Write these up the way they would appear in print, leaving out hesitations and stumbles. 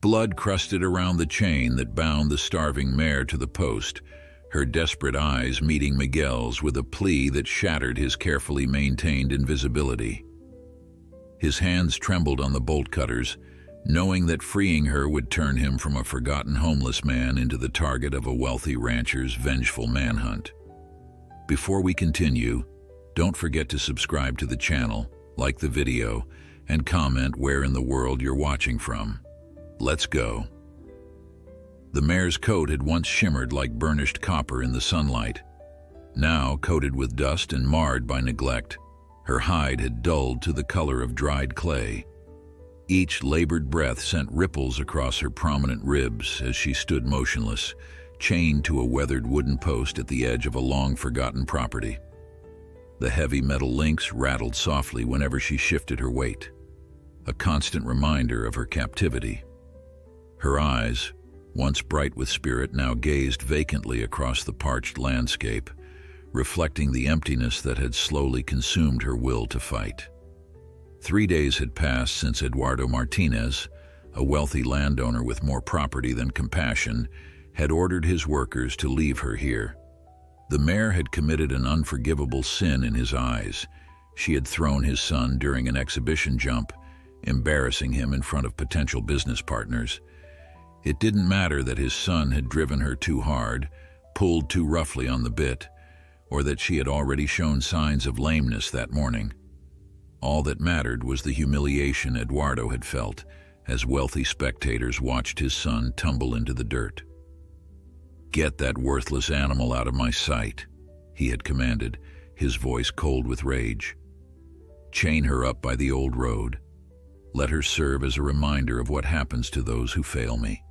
Blood crusted around the chain that bound the starving mare to the post, her desperate eyes meeting Miguel's with a plea that shattered his carefully maintained invisibility. His hands trembled on the bolt cutters, knowing that freeing her would turn him from a forgotten homeless man into the target of a wealthy rancher's vengeful manhunt. Before we continue, don't forget to subscribe to the channel, like the video, and comment where in the world you're watching from. Let's go. The mare's coat had once shimmered like burnished copper in the sunlight. Now, coated with dust and marred by neglect, her hide had dulled to the color of dried clay. Each labored breath sent ripples across her prominent ribs as she stood motionless, chained to a weathered wooden post at the edge of a long-forgotten property. The heavy metal links rattled softly whenever she shifted her weight, a constant reminder of her captivity. Her eyes, once bright with spirit, now gazed vacantly across the parched landscape, reflecting the emptiness that had slowly consumed her will to fight. 3 days had passed since Eduardo Martinez, a wealthy landowner with more property than compassion, had ordered his workers to leave her here. The mare had committed an unforgivable sin in his eyes. She had thrown his son during an exhibition jump, embarrassing him in front of potential business partners. It didn't matter that his son had driven her too hard, pulled too roughly on the bit, or that she had already shown signs of lameness that morning. All that mattered was the humiliation Eduardo had felt as wealthy spectators watched his son tumble into the dirt. "Get that worthless animal out of my sight," he had commanded, his voice cold with rage. "Chain her up by the old road. Let her serve as a reminder of what happens to those who fail me."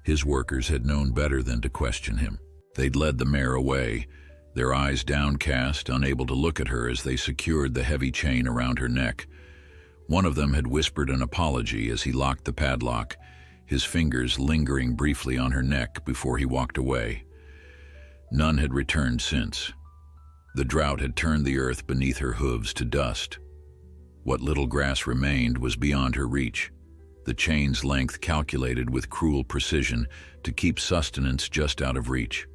His workers had known better than to question him. They'd led the mare away, their eyes downcast, unable to look at her as they secured the heavy chain around her neck. One of them had whispered an apology as he locked the padlock, his fingers lingering briefly on her neck before he walked away. None had returned since. The drought had turned the earth beneath her hooves to dust. What little grass remained was beyond her reach, the chain's length calculated with cruel precision to keep sustenance just out of reach.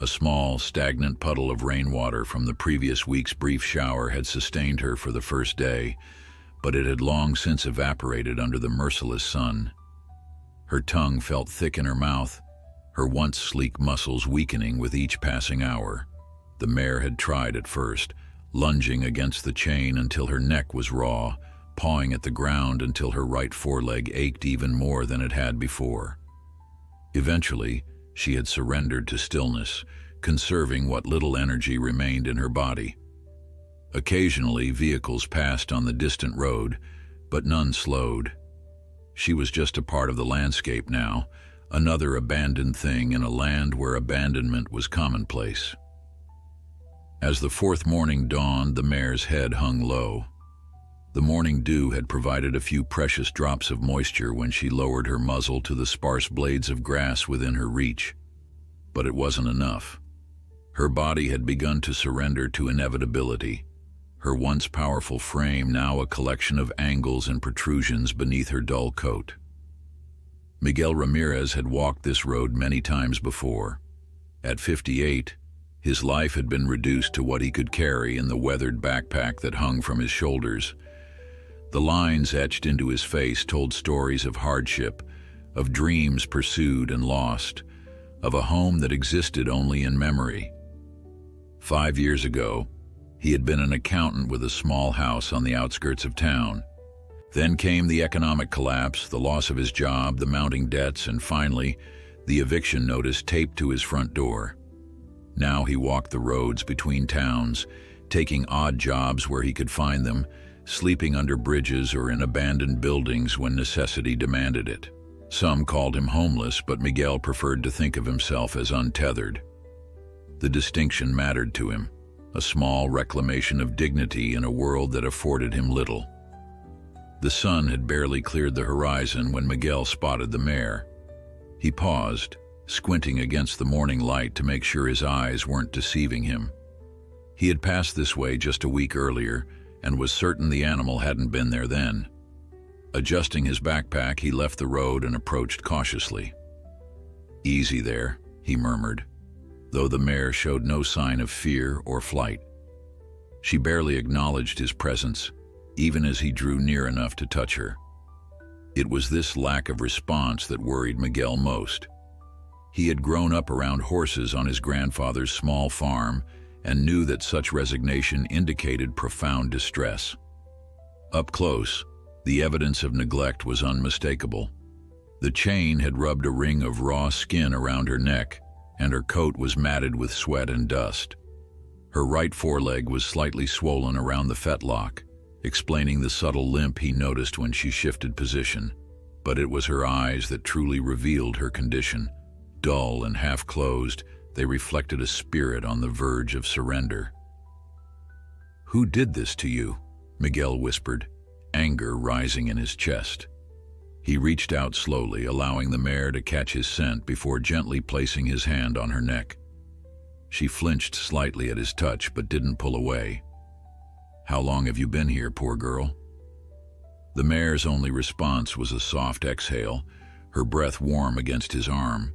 A small, stagnant puddle of rainwater from the previous week's brief shower had sustained her for the first day, but it had long since evaporated under the merciless sun. Her tongue felt thick in her mouth, her once sleek muscles weakening with each passing hour. The mare had tried at first, lunging against the chain until her neck was raw, pawing at the ground until her right foreleg ached even more than it had before. Eventually, she had surrendered to stillness, conserving what little energy remained in her body. Occasionally, vehicles passed on the distant road, but none slowed. She was just a part of the landscape now, another abandoned thing in a land where abandonment was commonplace. As the fourth morning dawned, the mare's head hung low. The morning dew had provided a few precious drops of moisture when she lowered her muzzle to the sparse blades of grass within her reach. But it wasn't enough. Her body had begun to surrender to inevitability, her once powerful frame now a collection of angles and protrusions beneath her dull coat. Miguel Ramirez had walked this road many times before. At 58, his life had been reduced to what he could carry in the weathered backpack that hung from his shoulders. The lines etched into his face told stories of hardship, of dreams pursued and lost, of a home that existed only in memory. 5 years ago, he had been an accountant with a small house on the outskirts of town. Then came the economic collapse, the loss of his job, the mounting debts, and finally, the eviction notice taped to his front door. Now he walked the roads between towns, taking odd jobs where he could find them, sleeping under bridges or in abandoned buildings when necessity demanded it. Some called him homeless, but Miguel preferred to think of himself as untethered. The distinction mattered to him, a small reclamation of dignity in a world that afforded him little. The sun had barely cleared the horizon when Miguel spotted the mare. He paused, squinting against the morning light to make sure his eyes weren't deceiving him. He had passed this way just a week earlier and was certain the animal hadn't been there then. Adjusting his backpack, he left the road and approached cautiously. "Easy there," he murmured, though the mare showed no sign of fear or flight. She barely acknowledged his presence, even as he drew near enough to touch her. It was this lack of response that worried Miguel most. He had grown up around horses on his grandfather's small farm and knew that such resignation indicated profound distress. Up close, the evidence of neglect was unmistakable. The chain had rubbed a ring of raw skin around her neck, and her coat was matted with sweat and dust. Her right foreleg was slightly swollen around the fetlock, explaining the subtle limp he noticed when she shifted position. But it was her eyes that truly revealed her condition. Dull and half-closed, they reflected a spirit on the verge of surrender. "Who did this to you?" Miguel whispered, anger rising in his chest. He reached out slowly, allowing the mare to catch his scent before gently placing his hand on her neck. She flinched slightly at his touch but didn't pull away. "How long have you been here, poor girl?" The mare's only response was a soft exhale, her breath warm against his arm.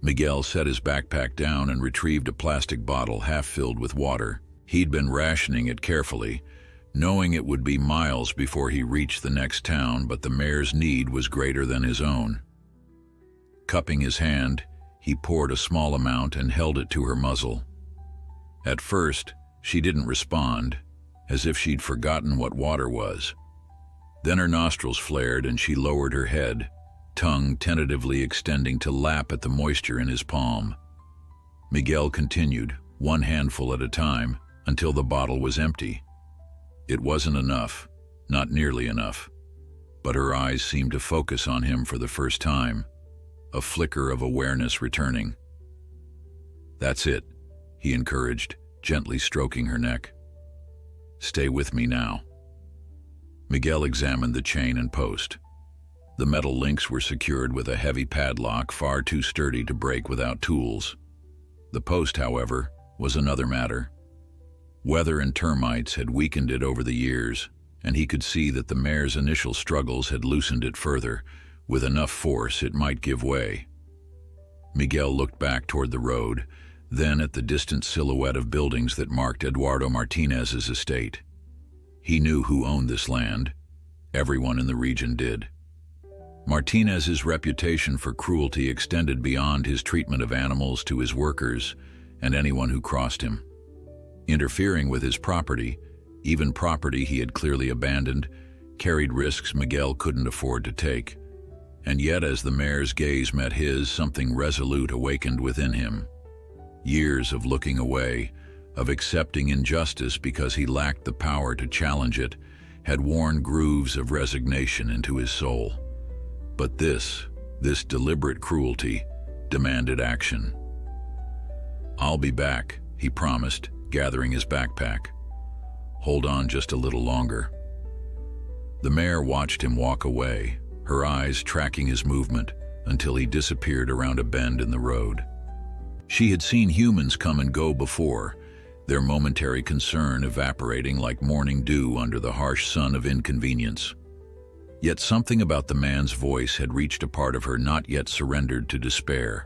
Miguel set his backpack down and retrieved a plastic bottle half filled with water. He'd been rationing it carefully, knowing it would be miles before he reached the next town, but the mare's need was greater than his own. Cupping his hand, he poured a small amount and held it to her muzzle. At first, she didn't respond, as if she'd forgotten what water was. Then her nostrils flared and she lowered her head, tongue tentatively extending to lap at the moisture in his palm. Miguel continued, one handful at a time, until the bottle was empty. It wasn't enough, not nearly enough, but her eyes seemed to focus on him for the first time, a flicker of awareness returning. "That's it," he encouraged, gently stroking her neck. "Stay with me now." Miguel examined the chain and post. The metal links were secured with a heavy padlock far too sturdy to break without tools. The post, however, was another matter. Weather and termites had weakened it over the years, and he could see that the mare's initial struggles had loosened it further. With enough force, it might give way. Miguel looked back toward the road, then at the distant silhouette of buildings that marked Eduardo Martinez's estate. He knew who owned this land. Everyone in the region did. Martinez's reputation for cruelty extended beyond his treatment of animals to his workers and anyone who crossed him. Interfering with his property, even property he had clearly abandoned, carried risks Miguel couldn't afford to take. And yet, as the mare's gaze met his, something resolute awakened within him. Years of looking away, of accepting injustice because he lacked the power to challenge it, had worn grooves of resignation into his soul. But this deliberate cruelty, demanded action. "I'll be back," he promised, gathering his backpack. "Hold on just a little longer." The mare watched him walk away, her eyes tracking his movement until he disappeared around a bend in the road. She had seen humans come and go before, their momentary concern evaporating like morning dew under the harsh sun of inconvenience. Yet something about the man's voice had reached a part of her not yet surrendered to despair.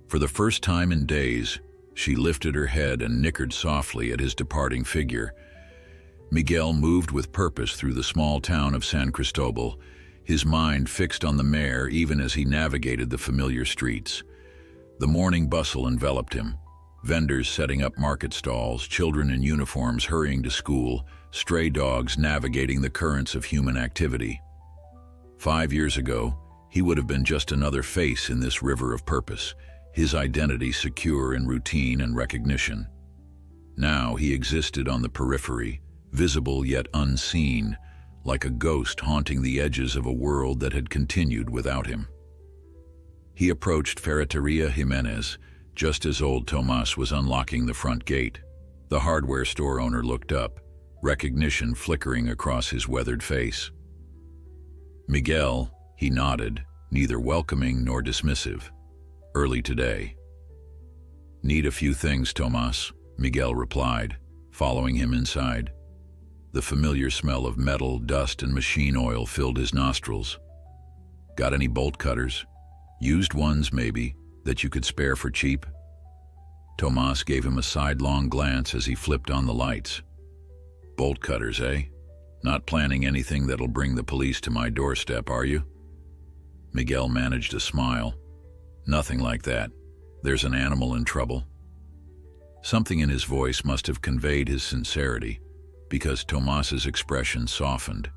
For the first time in days, she lifted her head and nickered softly at his departing figure. Miguel moved with purpose through the small town of San Cristobal, his mind fixed on the mare even as he navigated the familiar streets. The morning bustle enveloped him. Vendors setting up market stalls, children in uniforms hurrying to school, stray dogs navigating the currents of human activity. 5 years ago, he would have been just another face in this river of purpose, his identity secure in routine and recognition. Now he existed on the periphery, visible yet unseen, like a ghost haunting the edges of a world that had continued without him. He approached Ferreteria Jimenez, just as old Tomas was unlocking the front gate. The hardware store owner looked up, recognition flickering across his weathered face. "Miguel," he nodded, neither welcoming nor dismissive. "Early today." "Need a few things, Tomas," Miguel replied, following him inside. The familiar smell of metal, dust, and machine oil filled his nostrils. "Got any bolt cutters? Used ones, maybe, that you could spare for cheap?" Tomas gave him a sidelong glance as he flipped on the lights. "Bolt cutters, eh? Not planning anything that'll bring the police to my doorstep, are you?" Miguel managed a smile. "Nothing like that. There's an animal in trouble." Something in his voice must have conveyed his sincerity, because Tomas's expression softened.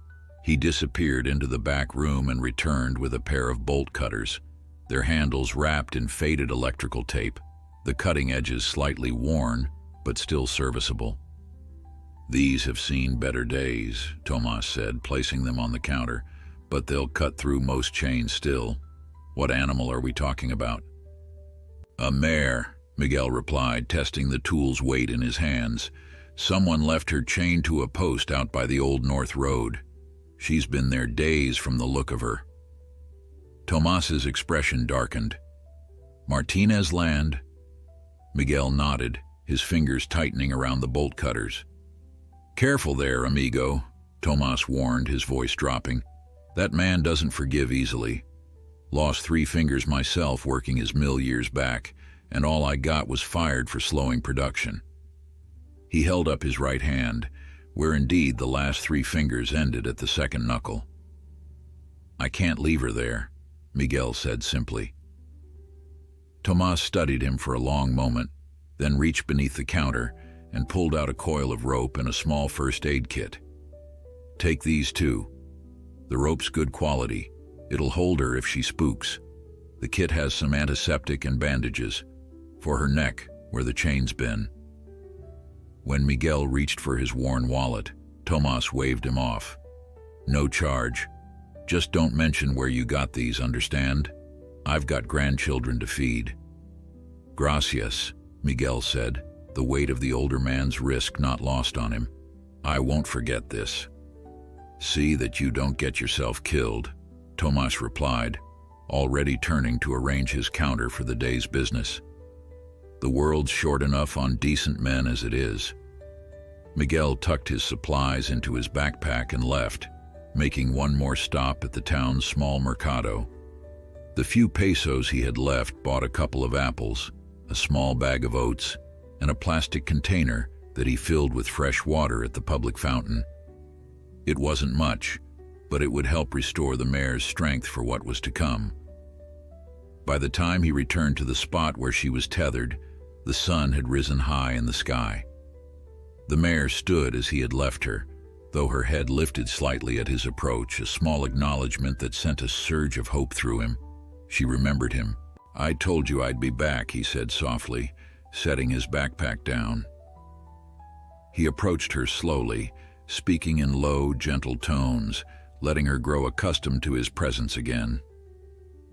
He disappeared into the back room and returned with a pair of bolt cutters, their handles wrapped in faded electrical tape, the cutting edges slightly worn, but still serviceable. "These have seen better days," Tomas said, placing them on the counter, "but they'll cut through most chains still. What animal are we talking about?" "A mare," Miguel replied, testing the tool's weight in his hands. "Someone left her chained to a post out by the Old North Road. She's been there days from the look of her." Tomas's expression darkened. "Martinez land?" Miguel nodded, his fingers tightening around the bolt cutters. "Careful there, amigo," Tomas warned, his voice dropping. "That man doesn't forgive easily. Lost 3 fingers myself working his mill years back, and all I got was fired for slowing production." He held up his right hand, where indeed the last 3 fingers ended at the second knuckle. "I can't leave her there," Miguel said simply. Tomas studied him for a long moment, then reached beneath the counter and pulled out a coil of rope and a small first aid kit. "Take these too. The rope's good quality. It'll hold her if she spooks. The kit has some antiseptic and bandages for her neck where the chain's been." When Miguel reached for his worn wallet, Tomas waved him off. "No charge. Just don't mention where you got these, understand? I've got grandchildren to feed." "Gracias," Miguel said, the weight of the older man's risk not lost on him. "I won't forget this." "See that you don't get yourself killed," Tomas replied, already turning to arrange his counter for the day's business. "The world's short enough on decent men as it is." Miguel tucked his supplies into his backpack and left, making one more stop at the town's small mercado. The few pesos he had left bought a couple of apples, a small bag of oats, and a plastic container that he filled with fresh water at the public fountain. It wasn't much, but it would help restore the mare's strength for what was to come. By the time he returned to the spot where she was tethered, the sun had risen high in the sky. The mare stood as he had left her, though her head lifted slightly at his approach, a small acknowledgement that sent a surge of hope through him. She remembered him. "I told you I'd be back," he said softly, setting his backpack down. He approached her slowly, speaking in low, gentle tones, letting her grow accustomed to his presence again.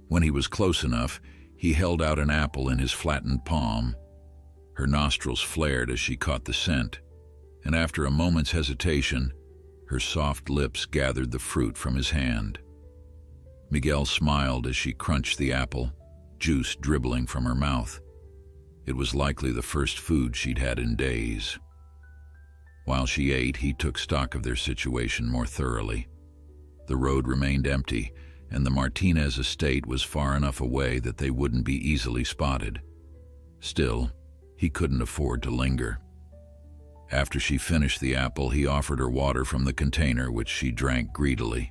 When he was close enough, he held out an apple in his flattened palm. Her nostrils flared as she caught the scent, and after a moment's hesitation, her soft lips gathered the fruit from his hand. Miguel smiled as she crunched the apple, juice dribbling from her mouth. It was likely the first food she'd had in days. While she ate, he took stock of their situation more thoroughly. The road remained empty, and the Martinez estate was far enough away that they wouldn't be easily spotted. Still, he couldn't afford to linger. After she finished the apple, he offered her water from the container, which she drank greedily.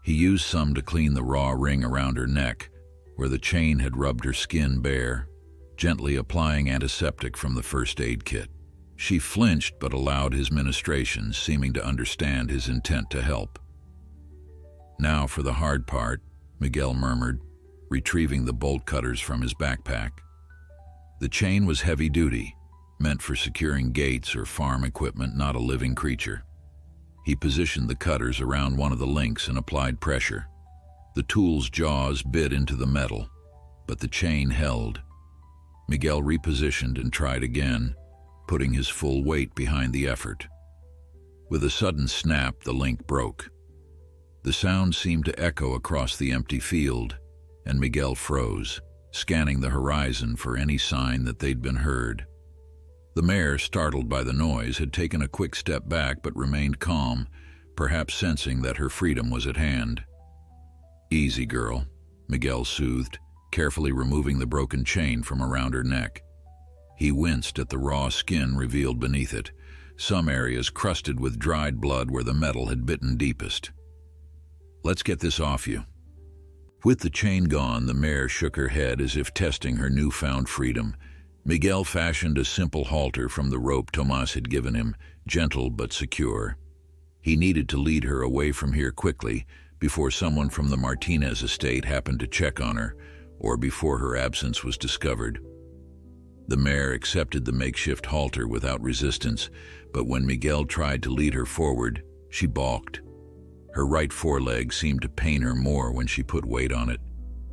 He used some to clean the raw ring around her neck, where the chain had rubbed her skin bare, gently applying antiseptic from the first aid kit. She flinched but allowed his ministrations, seeming to understand his intent to help. "Now for the hard part," Miguel murmured, retrieving the bolt cutters from his backpack. The chain was heavy-duty, meant for securing gates or farm equipment, not a living creature. He positioned the cutters around one of the links and applied pressure. The tool's jaws bit into the metal, but the chain held. Miguel repositioned and tried again, putting his full weight behind the effort. With a sudden snap, the link broke. The sound seemed to echo across the empty field, and Miguel froze, scanning the horizon for any sign that they'd been heard. The mare, startled by the noise, had taken a quick step back but remained calm, perhaps sensing that her freedom was at hand. "Easy, girl," Miguel soothed, carefully removing the broken chain from around her neck. He winced at the raw skin revealed beneath it, some areas crusted with dried blood where the metal had bitten deepest. "Let's get this off you." With the chain gone, the mare shook her head as if testing her newfound freedom. Miguel fashioned a simple halter from the rope Tomas had given him, gentle but secure. He needed to lead her away from here quickly, before someone from the Martinez estate happened to check on her, or before her absence was discovered. The mare accepted the makeshift halter without resistance, but when Miguel tried to lead her forward, she balked. Her right foreleg seemed to pain her more when she put weight on it,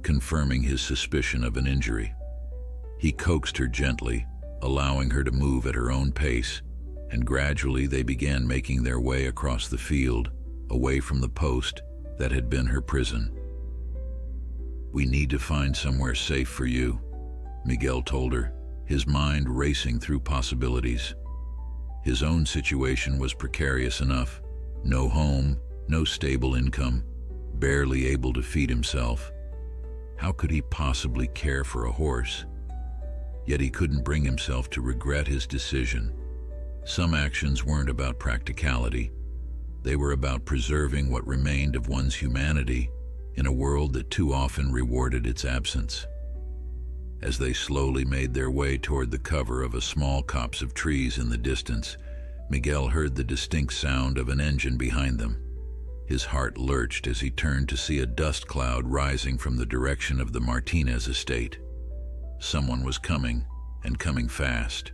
confirming his suspicion of an injury. He coaxed her gently, allowing her to move at her own pace, and gradually they began making their way across the field, away from the post that had been her prison. "We need to find somewhere safe for you," Miguel told her, his mind racing through possibilities. His own situation was precarious enough. No home, no stable income, barely able to feed himself. How could he possibly care for a horse? Yet he couldn't bring himself to regret his decision. Some actions weren't about practicality. They were about preserving what remained of one's humanity in a world that too often rewarded its absence. As they slowly made their way toward the cover of a small copse of trees in the distance, Miguel heard the distinct sound of an engine behind them. His heart lurched as he turned to see a dust cloud rising from the direction of the Martinez estate. Someone was coming, and coming fast.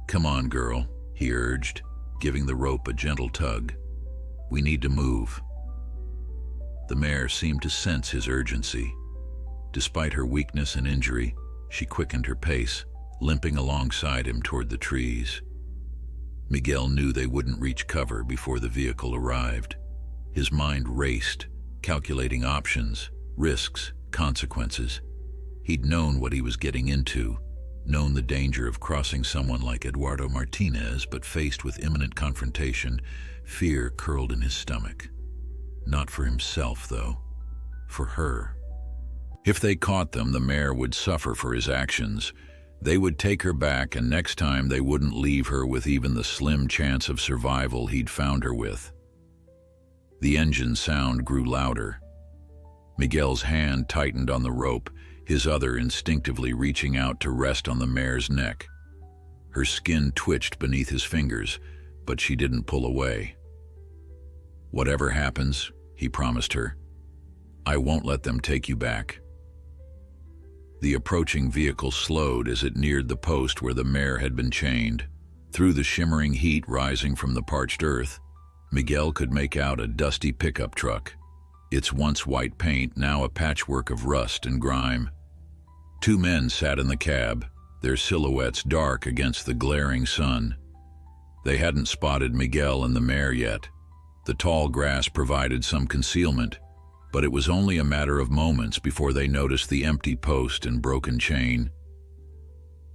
"Come on, girl," he urged, giving the rope a gentle tug. "We need to move." The mare seemed to sense his urgency. Despite her weakness and injury, she quickened her pace, limping alongside him toward the trees. Miguel knew they wouldn't reach cover before the vehicle arrived. His mind raced, calculating options, risks, consequences. He'd known what he was getting into, known the danger of crossing someone like Eduardo Martinez, but faced with imminent confrontation, fear curled in his stomach. Not for himself, though. For her. If they caught them, the mare would suffer for his actions. They would take her back, and next time they wouldn't leave her with even the slim chance of survival he'd found her with. The engine sound grew louder. Miguel's hand tightened on the rope, his other instinctively reaching out to rest on the mare's neck. Her skin twitched beneath his fingers, but she didn't pull away. "Whatever happens," he promised her, "I won't let them take you back." The approaching vehicle slowed as it neared the post where the mare had been chained. Through the shimmering heat rising from the parched earth, Miguel could make out a dusty pickup truck, its once white paint now a patchwork of rust and grime. Two men sat in the cab, their silhouettes dark against the glaring sun. They hadn't spotted Miguel and the mare yet. The tall grass provided some concealment, but it was only a matter of moments before they noticed the empty post and broken chain.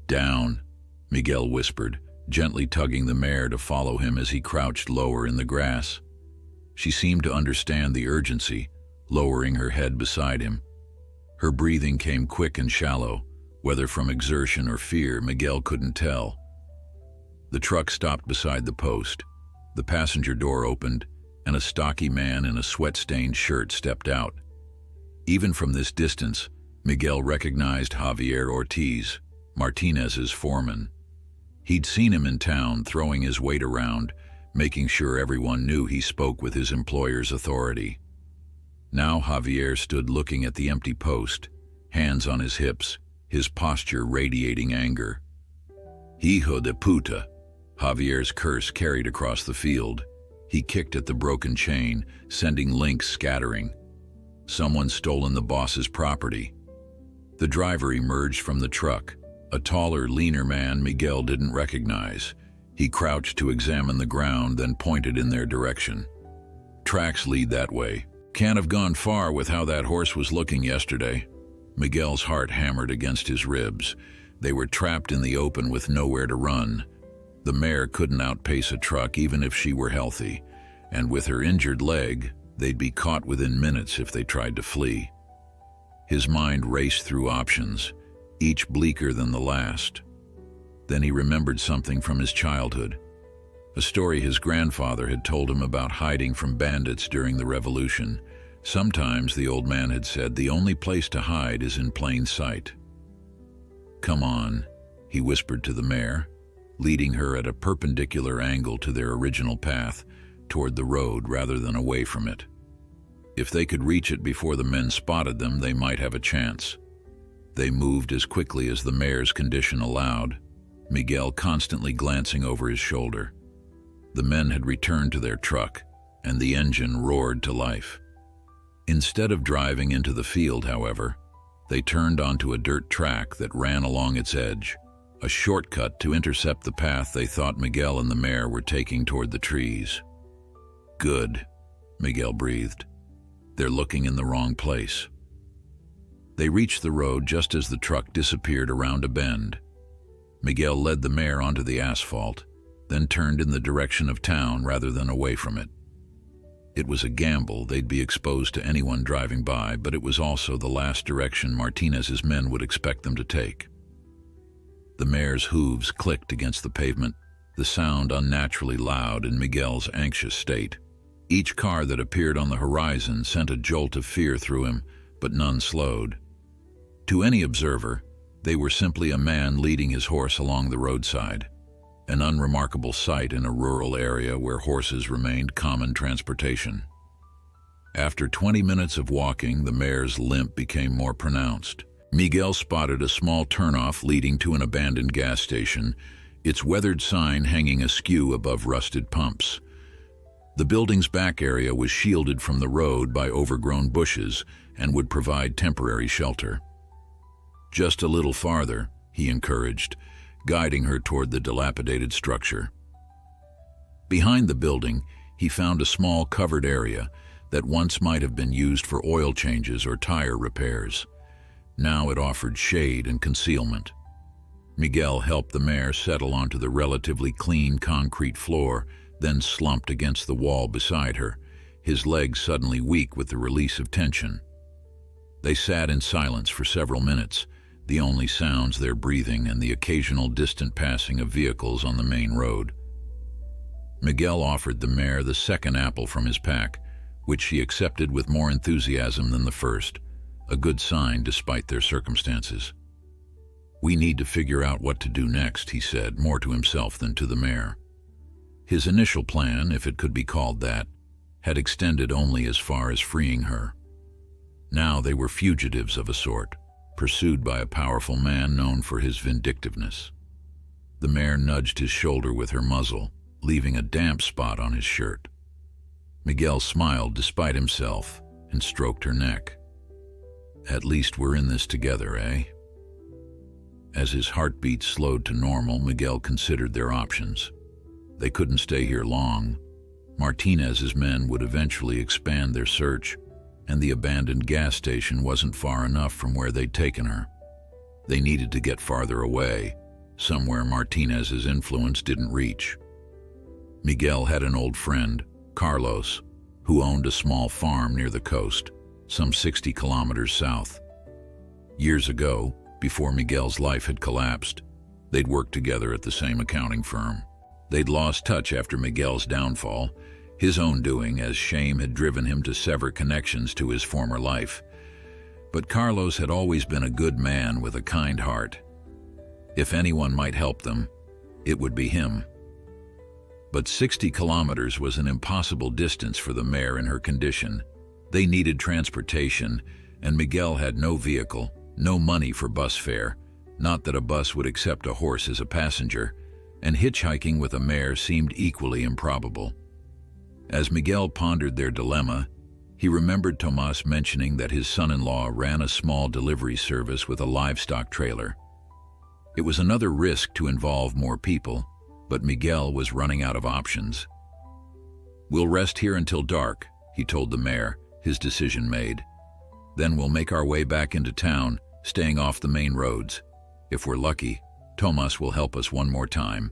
"Down," Miguel whispered, gently tugging the mare to follow him as he crouched lower in the grass. She seemed to understand the urgency, lowering her head beside him. Her breathing came quick and shallow, whether from exertion or fear, Miguel couldn't tell. The truck stopped beside the post. The passenger door opened, and a stocky man in a sweat-stained shirt stepped out. Even from this distance, Miguel recognized Javier Ortiz, Martinez's foreman. He'd seen him in town throwing his weight around, making sure everyone knew he spoke with his employer's authority. Now Javier stood looking at the empty post, hands on his hips, his posture radiating anger. "Hijo de puta," Javier's curse carried across the field. He kicked at the broken chain, sending links scattering. Someone's stolen the boss's property. The driver emerged from the truck, a taller, leaner man Miguel didn't recognize. He crouched to examine the ground, then pointed in their direction. "Tracks lead that way. Can't have gone far with how that horse was looking yesterday." Miguel's heart hammered against his ribs. They were trapped in the open with nowhere to run. The mare couldn't outpace a truck even if she were healthy, and with her injured leg, they'd be caught within minutes if they tried to flee. His mind raced through options, each bleaker than the last. Then he remembered something from his childhood, a story his grandfather had told him about hiding from bandits during the Revolution. Sometimes, the old man had said, the only place to hide is in plain sight. "Come on," he whispered to the mare, leading her at a perpendicular angle to their original path, toward the road rather than away from it. If they could reach it before the men spotted them, they might have a chance. They moved as quickly as the mare's condition allowed, Miguel constantly glancing over his shoulder. The men had returned to their truck, and the engine roared to life. Instead of driving into the field, however, they turned onto a dirt track that ran along its edge, a shortcut to intercept the path they thought Miguel and the mare were taking toward the trees. "Good," Miguel breathed. "They're looking in the wrong place." They reached the road just as the truck disappeared around a bend. Miguel led the mare onto the asphalt, then turned in the direction of town rather than away from it. It was a gamble. They'd be exposed to anyone driving by, but it was also the last direction Martinez's men would expect them to take. The mare's hooves clicked against the pavement, the sound unnaturally loud in Miguel's anxious state. Each car that appeared on the horizon sent a jolt of fear through him, but none slowed. To any observer, they were simply a man leading his horse along the roadside, an unremarkable sight in a rural area where horses remained common transportation. After 20 minutes of walking, the mare's limp became more pronounced. Miguel spotted a small turnoff leading to an abandoned gas station, its weathered sign hanging askew above rusted pumps. The building's back area was shielded from the road by overgrown bushes and would provide temporary shelter. "Just a little farther," he encouraged, guiding her toward the dilapidated structure. Behind the building, he found a small covered area that once might have been used for oil changes or tire repairs. Now it offered shade and concealment. Miguel helped the mare settle onto the relatively clean concrete floor, then slumped against the wall beside her, his legs suddenly weak with the release of tension. They sat in silence for several minutes, the only sounds their breathing and the occasional distant passing of vehicles on the main road. Miguel offered the mare the second apple from his pack, which she accepted with more enthusiasm than the first, a good sign despite their circumstances. "We need to figure out what to do next," he said, more to himself than to the mare. His initial plan, if it could be called that, had extended only as far as freeing her. Now they were fugitives of a sort, pursued by a powerful man known for his vindictiveness. The mare nudged his shoulder with her muzzle, leaving a damp spot on his shirt. Miguel smiled despite himself and stroked her neck. "At least we're in this together, eh?" As his heartbeat slowed to normal, Miguel considered their options. They couldn't stay here long. Martinez's men would eventually expand their search, and the abandoned gas station wasn't far enough from where they'd taken her. They needed to get farther away, somewhere Martinez's influence didn't reach. Miguel had an old friend, Carlos, who owned a small farm near the coast, some 60 kilometers south. Years ago, before Miguel's life had collapsed, they'd worked together at the same accounting firm. They'd lost touch after Miguel's downfall, his own doing, as shame had driven him to sever connections to his former life. But Carlos had always been a good man with a kind heart. If anyone might help them, it would be him. But 60 kilometers was an impossible distance for the mare in her condition. They needed transportation, and Miguel had no vehicle, no money for bus fare, not that a bus would accept a horse as a passenger, and hitchhiking with a mare seemed equally improbable. As Miguel pondered their dilemma, he remembered Tomas mentioning that his son-in-law ran a small delivery service with a livestock trailer. It was another risk to involve more people, but Miguel was running out of options. "We'll rest here until dark," he told the mare, his decision made. "Then we'll make our way back into town, staying off the main roads. If we're lucky, Tomas will help us one more time."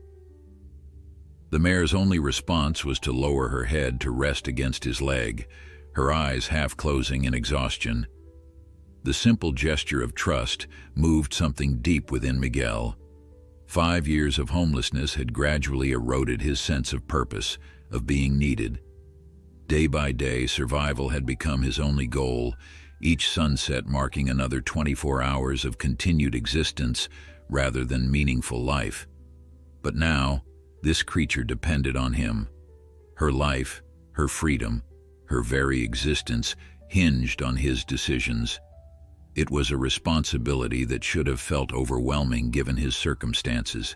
The mare's only response was to lower her head to rest against his leg, her eyes half closing in exhaustion. The simple gesture of trust moved something deep within Miguel. 5 years of homelessness had gradually eroded his sense of purpose, of being needed. Day by day, survival had become his only goal, each sunset marking another 24 hours of continued existence rather than meaningful life. But now, this creature depended on him. Her life, her freedom, her very existence hinged on his decisions. It was a responsibility that should have felt overwhelming given his circumstances.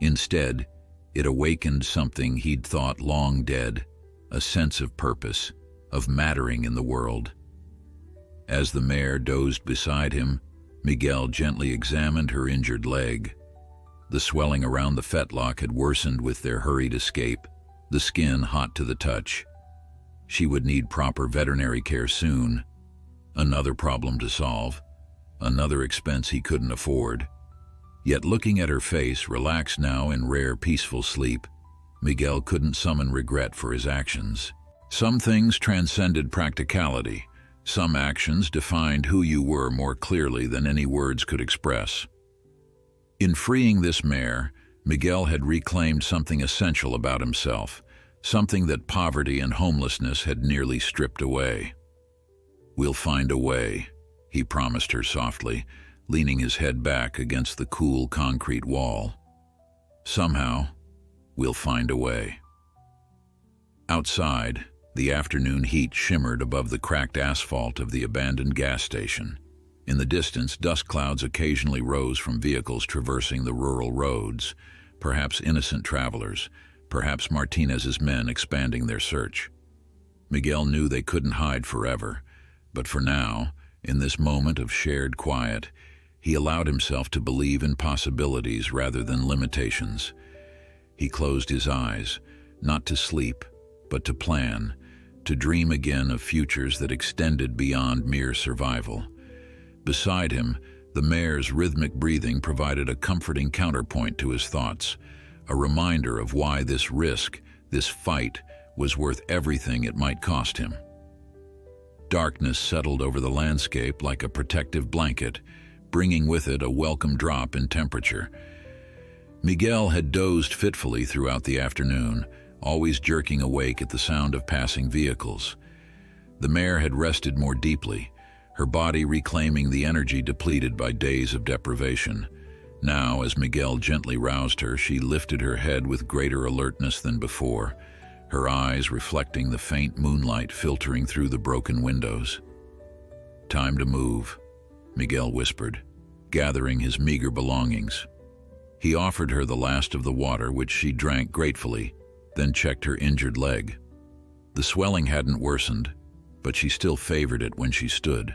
Instead, it awakened something he'd thought long dead, a sense of purpose, of mattering in the world. As the mare dozed beside him, Miguel gently examined her injured leg. The swelling around the fetlock had worsened with their hurried escape, the skin hot to the touch. She would need proper veterinary care soon. Another problem to solve, another expense he couldn't afford. Yet looking at her face, relaxed now in rare peaceful sleep, Miguel couldn't summon regret for his actions. Some things transcended practicality. Some actions defined who you were more clearly than any words could express. In freeing this mare, Miguel had reclaimed something essential about himself, something that poverty and homelessness had nearly stripped away. "We'll find a way," he promised her softly, leaning his head back against the cool concrete wall. "Somehow, we'll find a way." Outside, the afternoon heat shimmered above the cracked asphalt of the abandoned gas station. In the distance, dust clouds occasionally rose from vehicles traversing the rural roads, perhaps innocent travelers, perhaps Martinez's men expanding their search. Miguel knew they couldn't hide forever, but for now, in this moment of shared quiet, he allowed himself to believe in possibilities rather than limitations. He closed his eyes, not to sleep, but to plan, to dream again of futures that extended beyond mere survival. Beside him, the mare's rhythmic breathing provided a comforting counterpoint to his thoughts, a reminder of why this risk, this fight, was worth everything it might cost him. Darkness settled over the landscape like a protective blanket, bringing with it a welcome drop in temperature. Miguel had dozed fitfully throughout the afternoon, always jerking awake at the sound of passing vehicles. The mare had rested more deeply, her body reclaiming the energy depleted by days of deprivation. Now, as Miguel gently roused her, she lifted her head with greater alertness than before, her eyes reflecting the faint moonlight filtering through the broken windows. "Time to move," Miguel whispered, gathering his meager belongings. He offered her the last of the water, which she drank gratefully, then checked her injured leg. The swelling hadn't worsened, but she still favored it when she stood.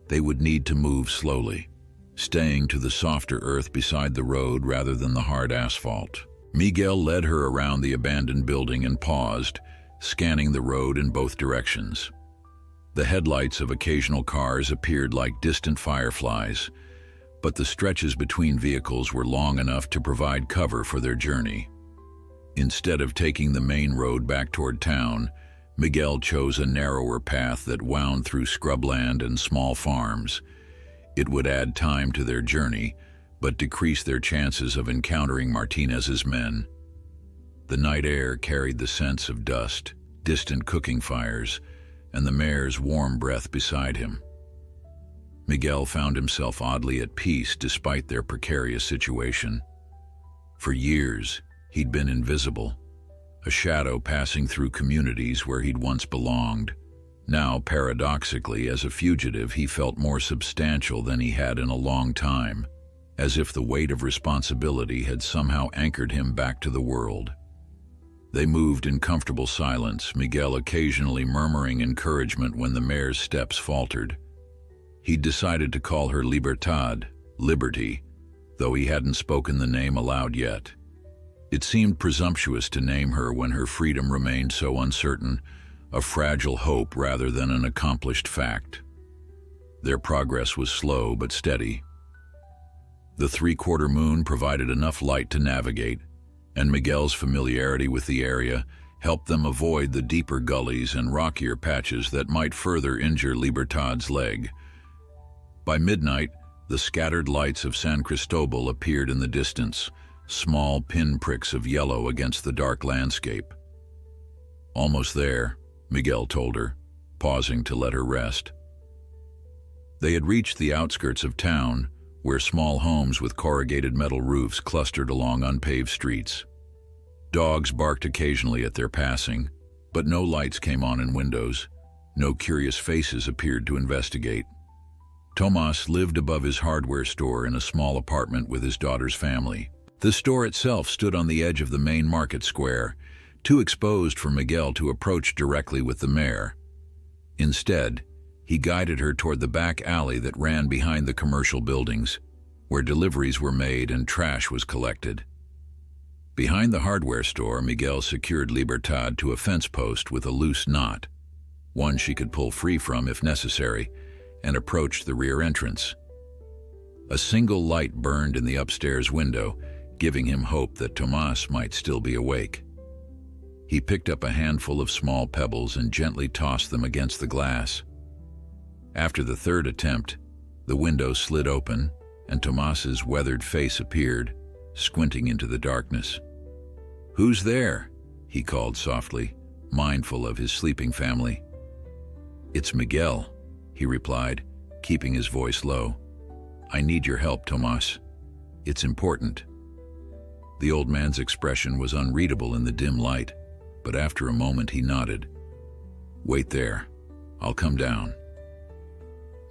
They would need to move slowly, staying to the softer earth beside the road rather than the hard asphalt. Miguel led her around the abandoned building and paused, scanning the road in both directions. The headlights of occasional cars appeared like distant fireflies, but the stretches between vehicles were long enough to provide cover for their journey. Instead of taking the main road back toward town, Miguel chose a narrower path that wound through scrubland and small farms. It would add time to their journey, but decrease their chances of encountering Martinez's men. The night air carried the sense of dust, distant cooking fires, and the mare's warm breath beside him. Miguel found himself oddly at peace despite their precarious situation. For years, he'd been invisible, a shadow passing through communities where he'd once belonged. Now, paradoxically, as a fugitive, he felt more substantial than he had in a long time, as if the weight of responsibility had somehow anchored him back to the world. They moved in comfortable silence, Miguel occasionally murmuring encouragement when the mare's steps faltered. He'd decided to call her Libertad, Liberty, though he hadn't spoken the name aloud yet. It seemed presumptuous to name her when her freedom remained so uncertain, a fragile hope rather than an accomplished fact. Their progress was slow but steady. The three-quarter moon provided enough light to navigate, and Miguel's familiarity with the area helped them avoid the deeper gullies and rockier patches that might further injure Libertad's leg. By midnight, the scattered lights of San Cristobal appeared in the distance, small pinpricks of yellow against the dark landscape. "Almost there," Miguel told her, pausing to let her rest. They had reached the outskirts of town, where small homes with corrugated metal roofs clustered along unpaved streets. Dogs barked occasionally at their passing, but no lights came on in windows. No curious faces appeared to investigate. Tomas lived above his hardware store in a small apartment with his daughter's family. The store itself stood on the edge of the main market square, too exposed for Miguel to approach directly with the Mare. Instead, he guided her toward the back alley that ran behind the commercial buildings, where deliveries were made and trash was collected. Behind the hardware store, Miguel secured Libertad to a fence post with a loose knot, one she could pull free from if necessary, and approached the rear entrance. A single light burned in the upstairs window, giving him hope that Tomas might still be awake. He picked up a handful of small pebbles and gently tossed them against the glass. After the third attempt, the window slid open, and Tomas's weathered face appeared, squinting into the darkness. "Who's there?" he called softly, mindful of his sleeping family. "It's Miguel," he replied, keeping his voice low. "I need your help, Tomas. It's important." The old man's expression was unreadable in the dim light, but after a moment he nodded. "Wait there. I'll come down."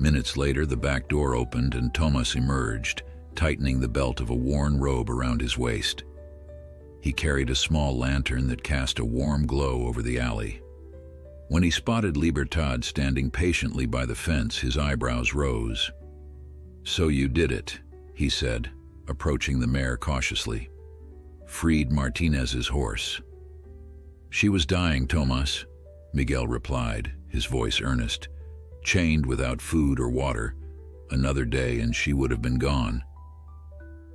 Minutes later, the back door opened and Tomas emerged, tightening the belt of a worn robe around his waist. He carried a small lantern that cast a warm glow over the alley. When he spotted Libertad standing patiently by the fence, his eyebrows rose. "So you did it," he said, approaching the Mare cautiously. "Freed Martinez's horse." "She was dying, Tomas," Miguel replied, his voice earnest. "Chained without food or water. Another day and she would have been gone."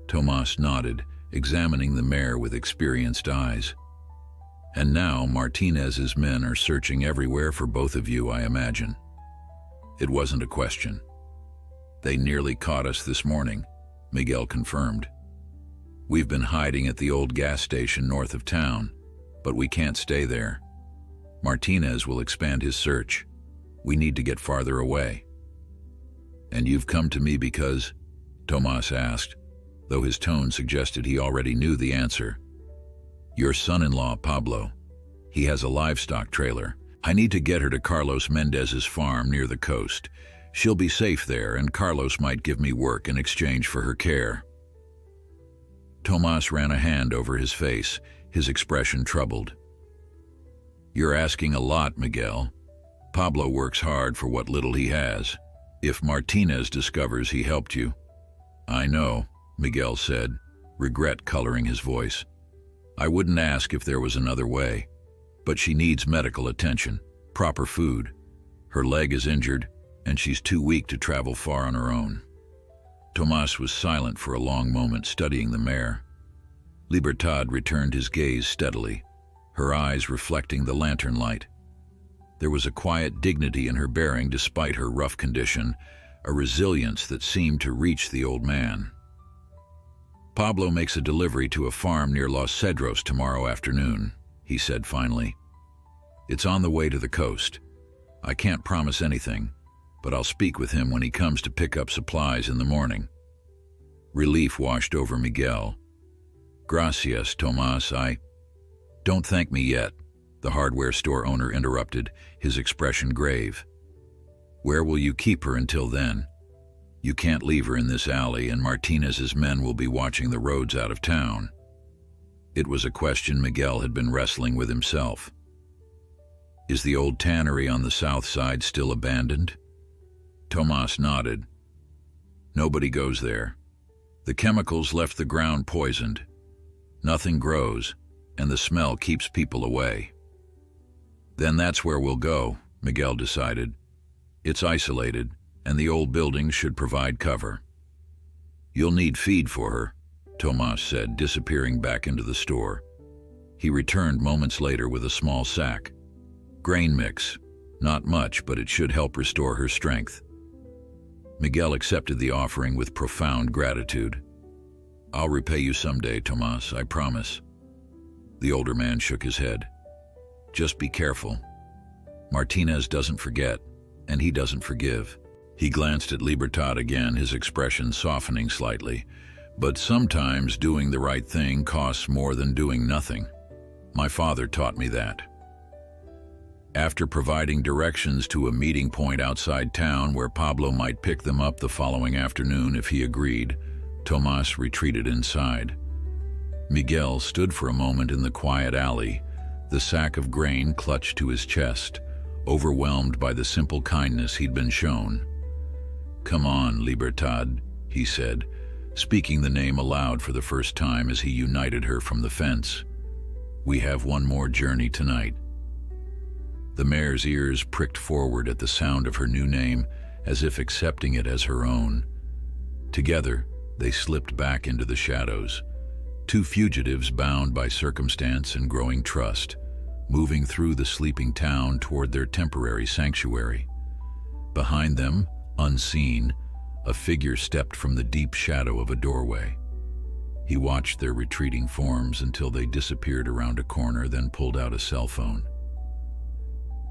Tomas nodded, examining the Mare with experienced eyes. "And now Martinez's men are searching everywhere for both of you, I imagine." It wasn't a question. "They nearly caught us this morning," Miguel confirmed. "We've been hiding at the old gas station north of town, but we can't stay there. Martinez will expand his search. We need to get farther away." "And you've come to me because?" Tomas asked, though his tone suggested he already knew the answer. "Your son-in-law, Pablo. He has a livestock trailer. I need to get her to Carlos Mendez's farm near the coast. She'll be safe there, and Carlos might give me work in exchange for her care." Tomas ran a hand over his face, his expression troubled. "You're asking a lot, Miguel. Pablo works hard for what little he has. If Martinez discovers he helped you—" "I know," Miguel said, regret coloring his voice. "I wouldn't ask if there was another way. But she needs medical attention, proper food. Her leg is injured, and she's too weak to travel far on her own." Tomas was silent for a long moment, studying the Mare. Libertad returned his gaze steadily, her eyes reflecting the lantern light. There was a quiet dignity in her bearing despite her rough condition, a resilience that seemed to reach the old man. "Pablo makes a delivery to a farm near Los Cedros tomorrow afternoon," he said finally. "It's on the way to the coast. I can't promise anything, but I'll speak with him when he comes to pick up supplies in the morning." Relief washed over Miguel. "Gracias, Tomas. Don't thank me yet," the hardware store owner interrupted, his expression grave. "Where will you keep her until then? You can't leave her in this alley, and Martinez's men will be watching the roads out of town." It was a question Miguel had been wrestling with himself. "Is the old tannery on the south side still abandoned?" Tomas nodded. "Nobody goes there. The chemicals left the ground poisoned. Nothing grows, and the smell keeps people away." "Then that's where we'll go," Miguel decided. "It's isolated, and the old buildings should provide cover." "You'll need feed for her," Tomas said, disappearing back into the store. He returned moments later with a small sack. Grain mix. Not much, but it should help restore her strength. Miguel accepted the offering with profound gratitude. "I'll repay you someday, Tomas, I promise." The older man shook his head. "Just be careful. Martinez doesn't forget, and he doesn't forgive." He glanced at Libertad again, his expression softening slightly. "But sometimes doing the right thing costs more than doing nothing. My father taught me that." After providing directions to a meeting point outside town where Pablo might pick them up the following afternoon if he agreed, Tomas retreated inside. Miguel stood for a moment in the quiet alley, the sack of grain clutched to his chest, overwhelmed by the simple kindness he'd been shown. "Come on, Libertad," he said, speaking the name aloud for the first time as he united her from the fence. "We have one more journey tonight." The mare's ears pricked forward at the sound of her new name, as if accepting it as her own. Together, they slipped back into the shadows, two fugitives bound by circumstance and growing trust, moving through the sleeping town toward their temporary sanctuary. Behind them, unseen, a figure stepped from the deep shadow of a doorway. He watched their retreating forms until they disappeared around a corner, then pulled out a cell phone.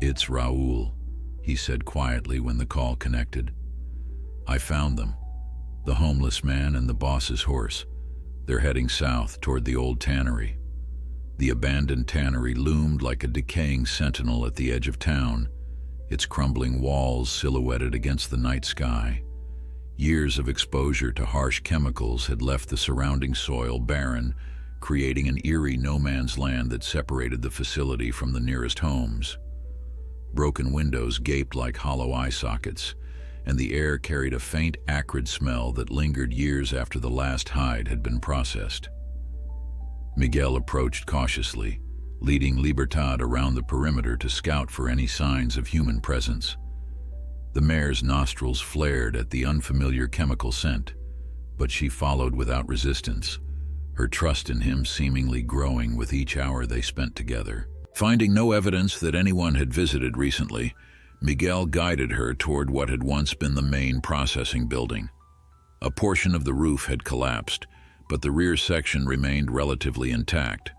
"It's Raul," he said quietly when the call connected. "I found them. The homeless man and the boss's horse. They're heading south toward the old tannery." The abandoned tannery loomed like a decaying sentinel at the edge of town, its crumbling walls silhouetted against the night sky. Years of exposure to harsh chemicals had left the surrounding soil barren, creating an eerie no-man's land that separated the facility from the nearest homes. Broken windows gaped like hollow eye sockets, and the air carried a faint, acrid smell that lingered years after the last hide had been processed. Miguel approached cautiously, leading Libertad around the perimeter to scout for any signs of human presence. The mare's nostrils flared at the unfamiliar chemical scent, but she followed without resistance, her trust in him seemingly growing with each hour they spent together. Finding no evidence that anyone had visited recently, Miguel guided her toward what had once been the main processing building. A portion of the roof had collapsed, but the rear section remained relatively intact.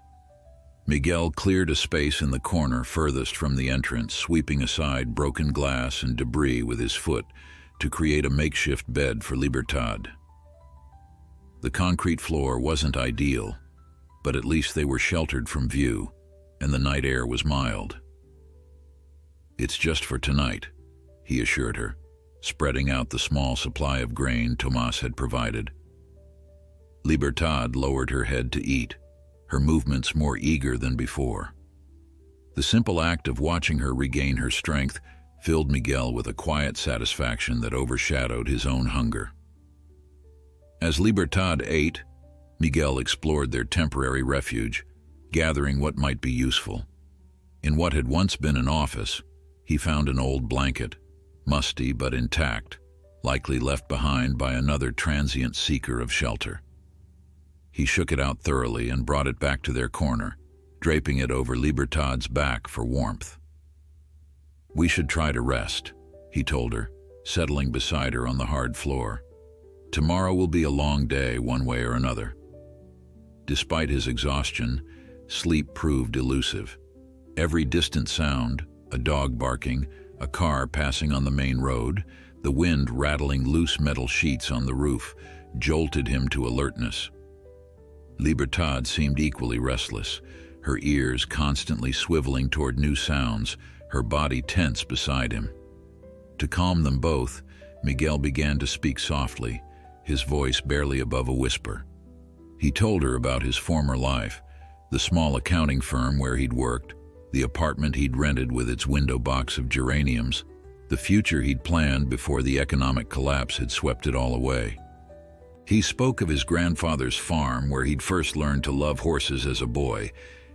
Miguel cleared a space in the corner furthest from the entrance, sweeping aside broken glass and debris with his foot to create a makeshift bed for Libertad. The concrete floor wasn't ideal, but at least they were sheltered from view, and the night air was mild. "It's just for tonight," he assured her, spreading out the small supply of grain Tomas had provided. Libertad lowered her head to eat, her movements more eager than before. The simple act of watching her regain her strength filled Miguel with a quiet satisfaction that overshadowed his own hunger. As Libertad ate, Miguel explored their temporary refuge, gathering what might be useful. In what had once been an office, he found an old blanket, musty but intact, likely left behind by another transient seeker of shelter. He shook it out thoroughly and brought it back to their corner, draping it over Libertad's back for warmth. "We should try to rest," he told her, settling beside her on the hard floor. "Tomorrow will be a long day one way or another." Despite his exhaustion, sleep proved elusive. Every distant sound, a dog barking, a car passing on the main road, the wind rattling loose metal sheets on the roof, jolted him to alertness. Libertad seemed equally restless, her ears constantly swiveling toward new sounds, her body tense beside him. To calm them both, Miguel began to speak softly, his voice barely above a whisper. He told her about his former life, the small accounting firm where he'd worked, the apartment he'd rented with its window box of geraniums, the future he'd planned before the economic collapse had swept it all away. He spoke of his grandfather's farm where he'd first learned to love horses as a boy,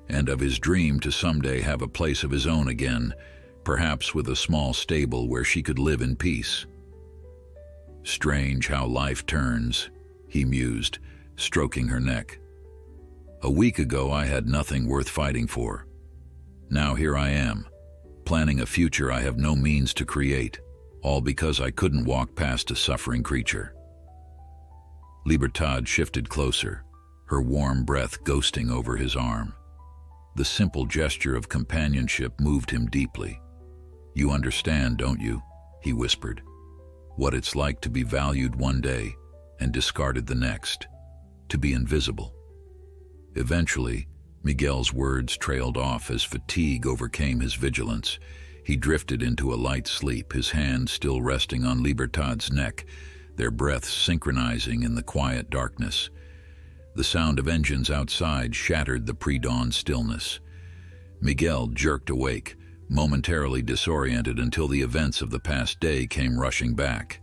and of his dream to someday have a place of his own again, perhaps with a small stable where she could live in peace. "Strange how life turns," he mused, stroking her neck. A week ago I had nothing worth fighting for. Now here I am, planning a future I have no means to create, all because I couldn't walk past a suffering creature. Libertad shifted closer, her warm breath ghosting over his arm. The simple gesture of companionship moved him deeply. "You understand, don't you?" he whispered. "What it's like to be valued one day and discarded the next, to be invisible." Eventually, Miguel's words trailed off as fatigue overcame his vigilance. He drifted into a light sleep, his hand still resting on Libertad's neck, their breaths synchronizing in the quiet darkness. The sound of engines outside shattered the pre-dawn stillness. Miguel jerked awake, momentarily disoriented until the events of the past day came rushing back.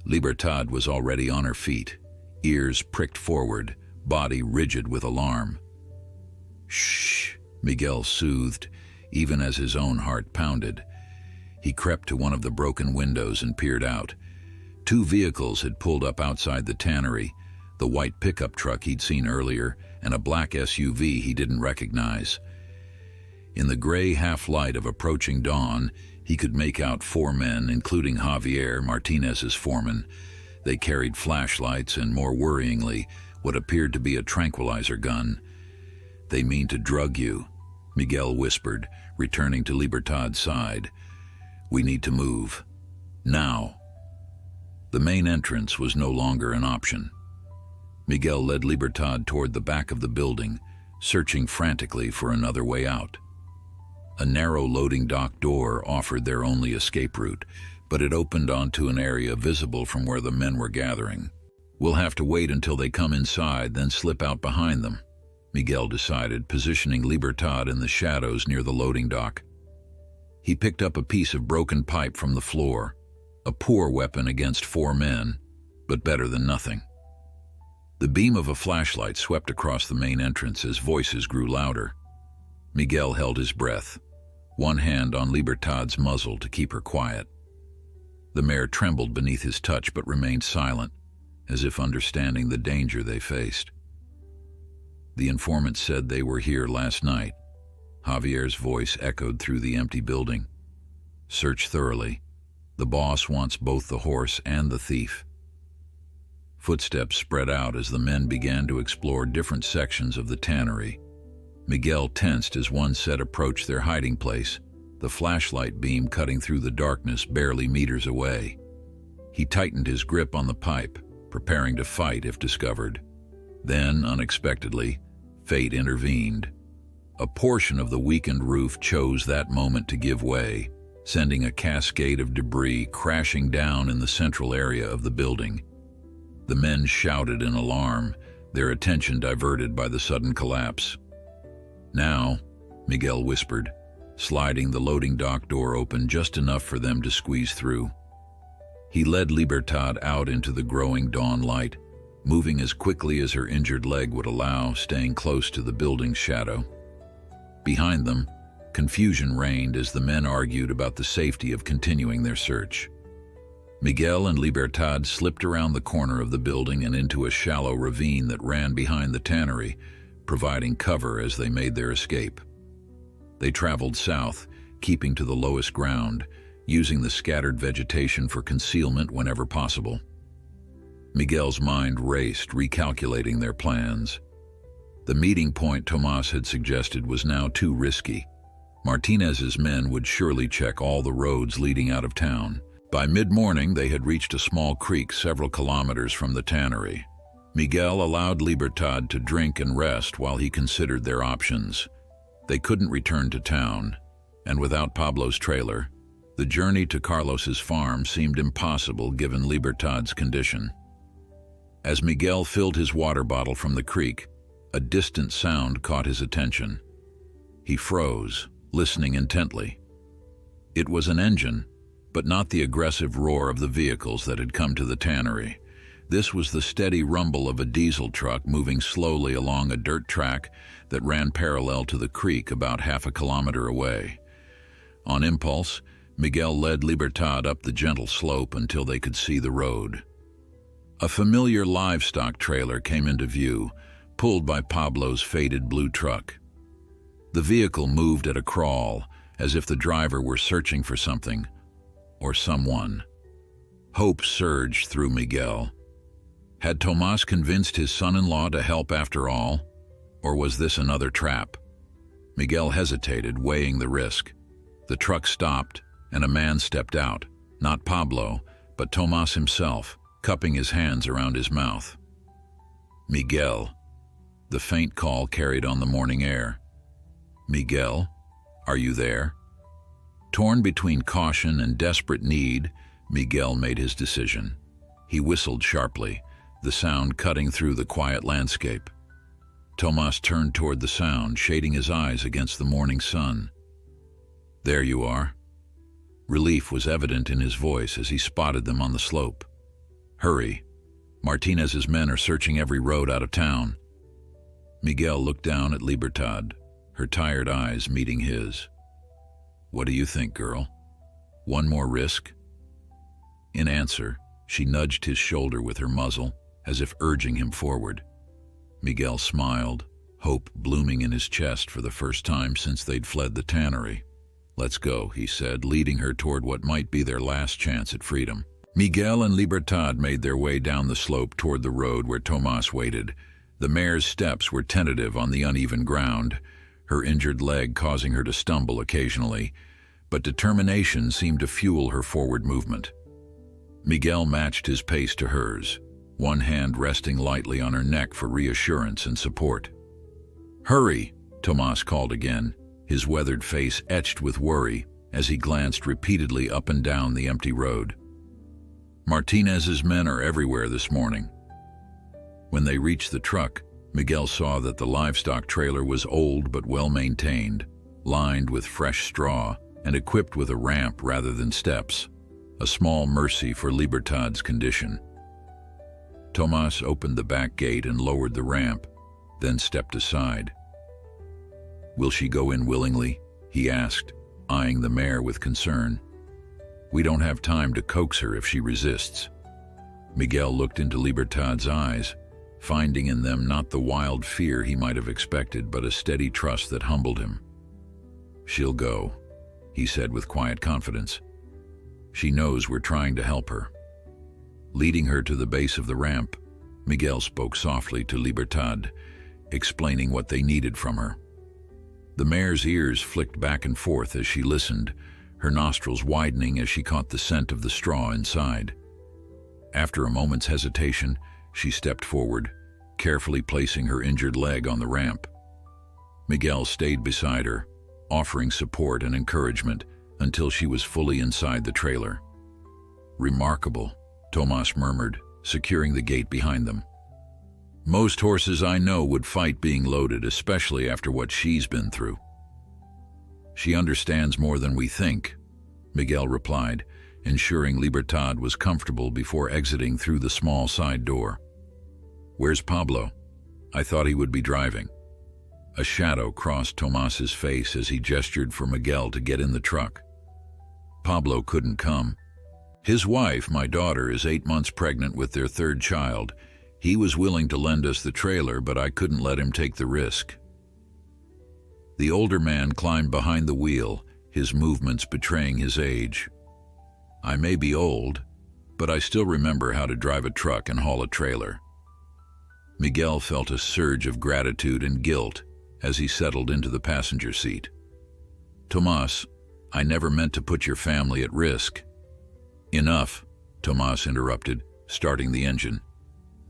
Libertad was already on her feet, ears pricked forward, body rigid with alarm. "Shh," Miguel soothed, even as his own heart pounded. He crept to one of the broken windows and peered out. 2 vehicles had pulled up outside the tannery, the white pickup truck he'd seen earlier and a black SUV he didn't recognize. In the gray half-light of approaching dawn, he could make out 4 men, including Javier, Martinez's foreman. They carried flashlights and, more worryingly, what appeared to be a tranquilizer gun. "They mean to drug you," Miguel whispered, returning to Libertad's side. "We need to move. Now." The main entrance was no longer an option. Miguel led Libertad toward the back of the building, searching frantically for another way out. A narrow loading dock door offered their only escape route, but it opened onto an area visible from where the men were gathering. "We'll have to wait until they come inside, then slip out behind them," Miguel decided, positioning Libertad in the shadows near the loading dock. He picked up a piece of broken pipe from the floor, a poor weapon against 4 men, but better than nothing. The beam of a flashlight swept across the main entrance as voices grew louder. Miguel held his breath, one hand on Libertad's muzzle to keep her quiet. The mare trembled beneath his touch but remained silent, as if understanding the danger they faced. "The informant said they were here last night." Javier's voice echoed through the empty building. "Search thoroughly. The boss wants both the horse and the thief." Footsteps spread out as the men began to explore different sections of the tannery. Miguel tensed as one set approached their hiding place, the flashlight beam cutting through the darkness barely meters away. He tightened his grip on the pipe, preparing to fight if discovered. Then, unexpectedly, fate intervened. A portion of the weakened roof chose that moment to give way, sending a cascade of debris crashing down in the central area of the building. The men shouted in alarm, their attention diverted by the sudden collapse. "Now," Miguel whispered, sliding the loading dock door open just enough for them to squeeze through. He led Libertad out into the growing dawn light, moving as quickly as her injured leg would allow, staying close to the building's shadow. Behind them, confusion reigned as the men argued about the safety of continuing their search. Miguel and Libertad slipped around the corner of the building and into a shallow ravine that ran behind the tannery, providing cover as they made their escape. They traveled south, keeping to the lowest ground, using the scattered vegetation for concealment whenever possible. Miguel's mind raced, recalculating their plans. The meeting point Tomas had suggested was now too risky. Martinez's men would surely check all the roads leading out of town. By mid-morning, they had reached a small creek several kilometers from the tannery. Miguel allowed Libertad to drink and rest while he considered their options. They couldn't return to town, and without Pablo's trailer, the journey to Carlos's farm seemed impossible given Libertad's condition. As Miguel filled his water bottle from the creek, a distant sound caught his attention. He froze, listening intently. It was an engine, but not the aggressive roar of the vehicles that had come to the tannery. This was the steady rumble of a diesel truck moving slowly along a dirt track that ran parallel to the creek about half a kilometer away. On impulse, Miguel led Libertad up the gentle slope until they could see the road. A familiar livestock trailer came into view, pulled by Pablo's faded blue truck. The vehicle moved at a crawl, as if the driver were searching for something, or someone. Hope surged through Miguel. Had Tomas convinced his son-in-law to help after all, or was this another trap? Miguel hesitated, weighing the risk. The truck stopped, and a man stepped out, not Pablo, but Tomas himself, cupping his hands around his mouth. "Miguel." The faint call carried on the morning air. "Miguel, are you there?" Torn between caution and desperate need, Miguel made his decision. He whistled sharply, the sound cutting through the quiet landscape. Tomas turned toward the sound, shading his eyes against the morning sun. "There you are." Relief was evident in his voice as he spotted them on the slope. "Hurry. Martinez's men are searching every road out of town." Miguel looked down at Libertad, her tired eyes meeting his. "What do you think, girl? One more risk?" In answer, she nudged his shoulder with her muzzle, as if urging him forward. Miguel smiled, hope blooming in his chest for the first time since they'd fled the tannery. "Let's go," he said, leading her toward what might be their last chance at freedom. Miguel and Libertad made their way down the slope toward the road where Tomas waited. The mare's steps were tentative on the uneven ground, her injured leg causing her to stumble occasionally, but determination seemed to fuel her forward movement. Miguel matched his pace to hers, one hand resting lightly on her neck for reassurance and support. "Hurry," Tomas called again, his weathered face etched with worry as he glanced repeatedly up and down the empty road. "Martinez's men are everywhere this morning." When they reached the truck, Miguel saw that the livestock trailer was old but well-maintained, lined with fresh straw and equipped with a ramp rather than steps, a small mercy for Libertad's condition. Tomas opened the back gate and lowered the ramp, then stepped aside. "Will she go in willingly?" he asked, eyeing the mare with concern. "We don't have time to coax her if she resists." Miguel looked into Libertad's eyes, finding in them not the wild fear he might have expected, but a steady trust that humbled him. "She'll go," he said with quiet confidence. "She knows we're trying to help her." Leading her to the base of the ramp, Miguel spoke softly to Libertad, explaining what they needed from her. The mare's ears flicked back and forth as she listened, her nostrils widening as she caught the scent of the straw inside. After a moment's hesitation, she stepped forward, carefully placing her injured leg on the ramp. Miguel stayed beside her, offering support and encouragement until she was fully inside the trailer. "Remarkable," Tomas murmured, securing the gate behind them. "Most horses I know would fight being loaded, especially after what she's been through." "She understands more than we think," Miguel replied, ensuring Libertad was comfortable before exiting through the small side door. "Where's Pablo? I thought he would be driving." A shadow crossed Tomas's face as he gestured for Miguel to get in the truck. "Pablo couldn't come. His wife, my daughter, is 8 months pregnant with their third child. He was willing to lend us the trailer, but I couldn't let him take the risk." The older man climbed behind the wheel, his movements betraying his age. "I may be old, but I still remember how to drive a truck and haul a trailer." Miguel felt a surge of gratitude and guilt as he settled into the passenger seat. "Tomas, I never meant to put your family at risk." "Enough," Tomas interrupted, starting the engine.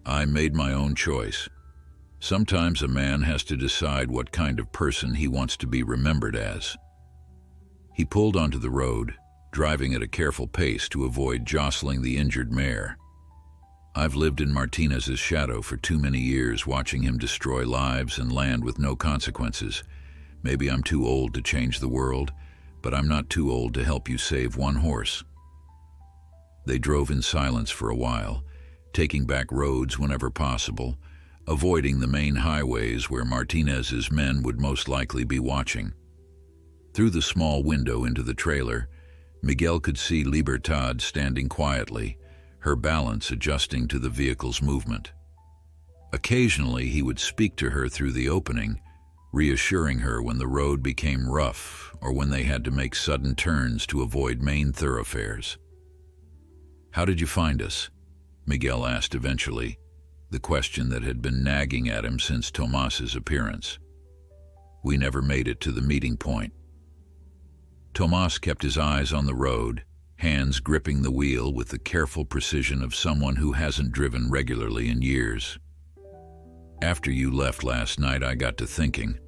"I made my own choice. Sometimes a man has to decide what kind of person he wants to be remembered as." He pulled onto the road, driving at a careful pace to avoid jostling the injured mare. "I've lived in Martinez's shadow for too many years, watching him destroy lives and land with no consequences. Maybe I'm too old to change the world, but I'm not too old to help you save one horse." They drove in silence for a while, taking back roads whenever possible, avoiding the main highways where Martinez's men would most likely be watching. Through the small window into the trailer, Miguel could see Libertad standing quietly, her balance adjusting to the vehicle's movement. Occasionally, he would speak to her through the opening, reassuring her when the road became rough or when they had to make sudden turns to avoid main thoroughfares. "How did you find us?" Miguel asked eventually, the question that had been nagging at him since Tomas's appearance. "We never made it to the meeting point." Tomas kept his eyes on the road, hands gripping the wheel with the careful precision of someone who hasn't driven regularly in years. "After you left last night, I got to thinking.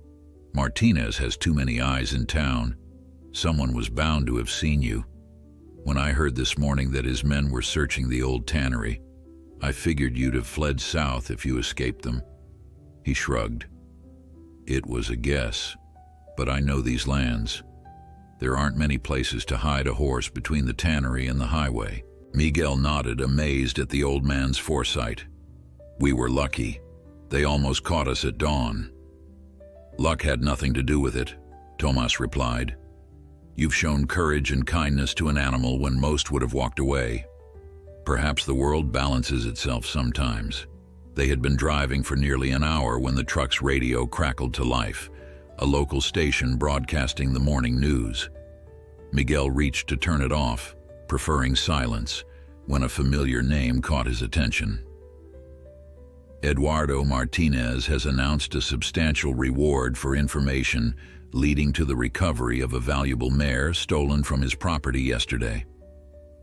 Martinez has too many eyes in town. Someone was bound to have seen you. When I heard this morning that his men were searching the old tannery, I figured you'd have fled south if you escaped them." He shrugged. "It was a guess, but I know these lands. There aren't many places to hide a horse between the tannery and the highway." Miguel nodded, amazed at the old man's foresight. "We were lucky. They almost caught us at dawn." "Luck had nothing to do with it," Tomas replied. "You've shown courage and kindness to an animal when most would have walked away. Perhaps the world balances itself sometimes." They had been driving for nearly an hour when the truck's radio crackled to life, a local station broadcasting the morning news. Miguel reached to turn it off, preferring silence, when a familiar name caught his attention. "Eduardo Martinez has announced a substantial reward for information leading to the recovery of a valuable mare stolen from his property yesterday.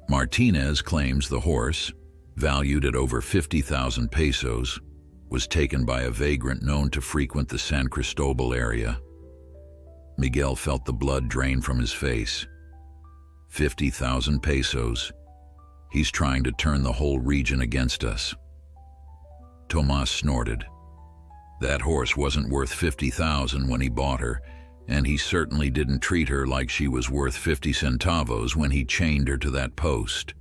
Martinez claims the horse, valued at over 50,000 pesos, was taken by a vagrant known to frequent the San Cristobal area." Miguel felt the blood drain from his face. 50,000 pesos. He's trying to turn the whole region against us. Tomas snorted. That horse wasn't worth 50,000 when he bought her, and he certainly didn't treat her like she was worth 50 centavos when he chained her to that post.